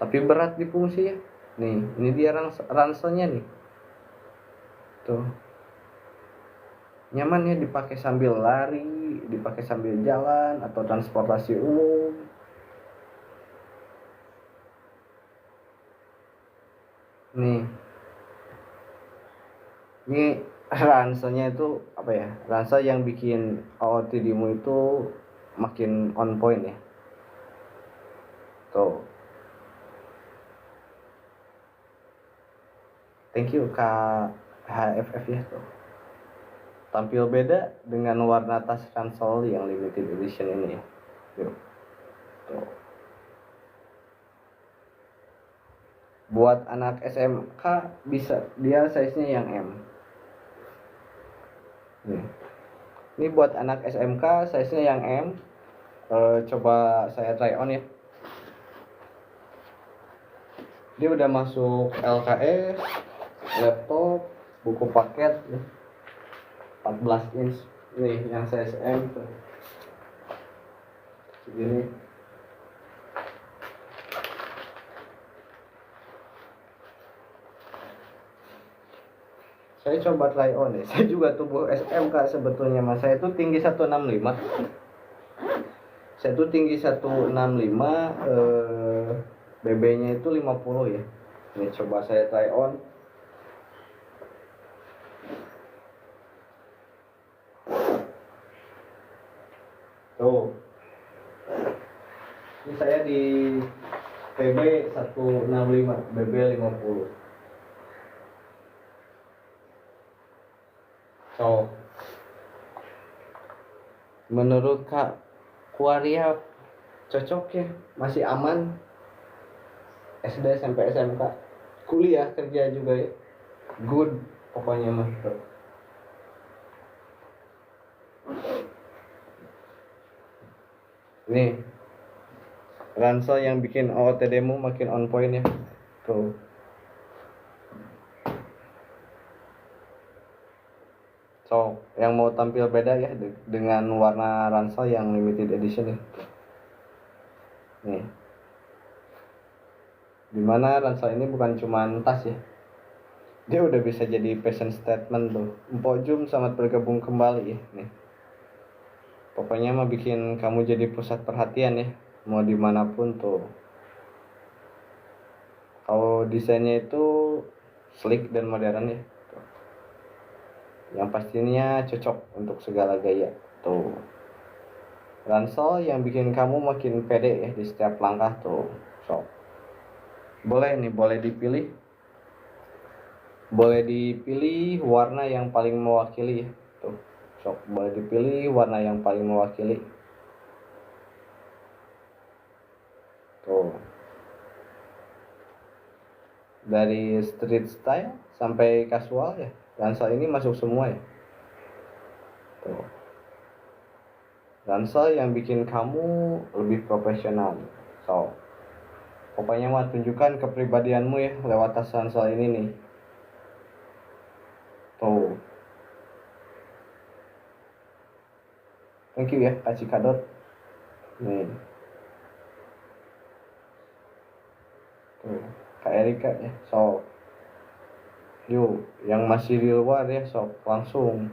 tapi berat di fungsi ya. Nih, ini dia ranselnya nih. Tuh. nyaman ya dipakai sambil lari, dipakai sambil jalan atau transportasi umum. Nih, ini ransanya itu apa ya? Ransa yang bikin OOTD-mu itu makin on point ya. Tuh. Thank you Kak HFF ya tuh. Tampil beda dengan warna tas ransel yang limited edition ini ya. Yuk. Tuh. Buat anak SMK bisa, dia size-nya yang M. Nih. Ini buat anak SMK size-nya yang M. Coba saya try on ya. Dia udah masuk LKS, laptop, buku paket ya. 14 inch nih yang size M tuh. Segini. Saya coba try on ya. Saya juga tubuh SMK sebetulnya mas. Saya tuh tinggi 165. Saya tuh tinggi 165, BB-nya itu 50 ya. Ini coba saya try on. Tuh. Ini saya di PB 165, BB 50. So, menurut Kak Kuaria cocok ya, masih aman SD sampai SMK, kuliah kerja juga ya, good pokoknya mah. Nih ransel yang bikin OOTD-mu makin on point ya tuh. So, yang mau tampil beda ya dengan warna ransel yang limited edition ya. Nih. Dimana ransel ini bukan cuma tas ya. Dia udah bisa jadi fashion statement tuh. Mpok Jum selamat bergabung kembali ya. Nih. Pokoknya mah bikin kamu jadi pusat perhatian ya. Mau dimanapun tuh. Kalau desainnya itu sleek dan modern ya. Yang pastinya cocok untuk segala gaya tuh. Ransel yang bikin kamu makin pede ya di setiap langkah tuh. So, boleh dipilih. Boleh dipilih warna yang paling mewakili ya. Tuh. So, boleh dipilih warna yang paling mewakili. Tuh. Dari street style sampai casual ya. Ransel ini masuk semua ya. Tuh. Ransel yang bikin kamu lebih profesional. So, pokoknya mah tunjukkan kepribadianmu ya lewat tas ransel ini nih. Tuh. Thank you ya Kak Cikadot. Nih. Tuh. Kak Erika ya. So, yuk yang masih di luar ya sok langsung.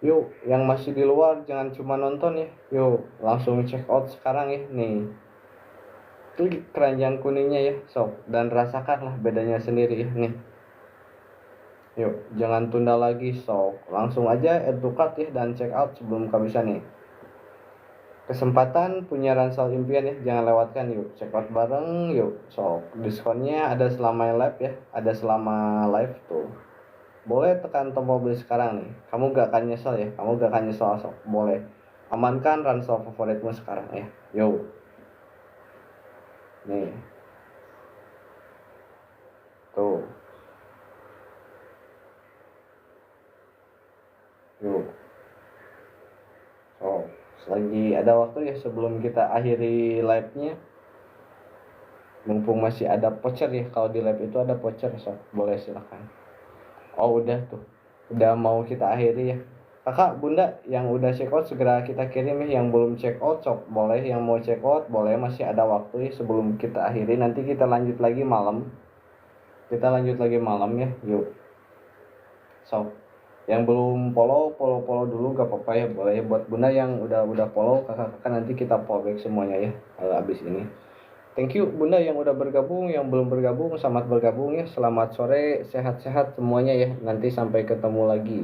Yuk yang masih di luar jangan cuma nonton ya, yuk langsung check out sekarang ya. Nih klik keranjang kuningnya ya sok, dan rasakanlah bedanya sendiri ya. Nih yuk jangan tunda lagi, sok langsung aja add to cart ya dan check out sebelum kehabisan nih. Kesempatan punya ransel impian ya, jangan lewatkan. Yuk check out bareng yuk. So diskonnya ada selama live ya, ada selama live tuh. Boleh tekan tombol beli sekarang nih, kamu gak akan nyesel ya, kamu gak akan nyesel. So boleh amankan ransel favoritmu sekarang ya. Yo nih tuh, yuk. So selagi ada waktu ya sebelum kita akhiri live-nya, mumpung masih ada voucher ya, kalau di live itu ada voucher, so boleh silakan. Oh udah tuh, udah mau kita akhiri ya. Kakak bunda yang udah check out segera kita kirim ya, yang belum check out sok boleh, yang mau check out boleh, masih ada waktu ya sebelum kita akhiri, nanti kita lanjut lagi malam. Kita lanjut lagi malam ya, yuk. So, yang belum follow dulu gak apa-apa ya, boleh ya. Buat bunda yang udah follow, kakak-kakak nanti kita follow back semuanya ya abis ini. Thank you bunda yang udah bergabung, yang belum bergabung selamat bergabung ya. Selamat sore, sehat-sehat semuanya ya. Nanti sampai ketemu lagi.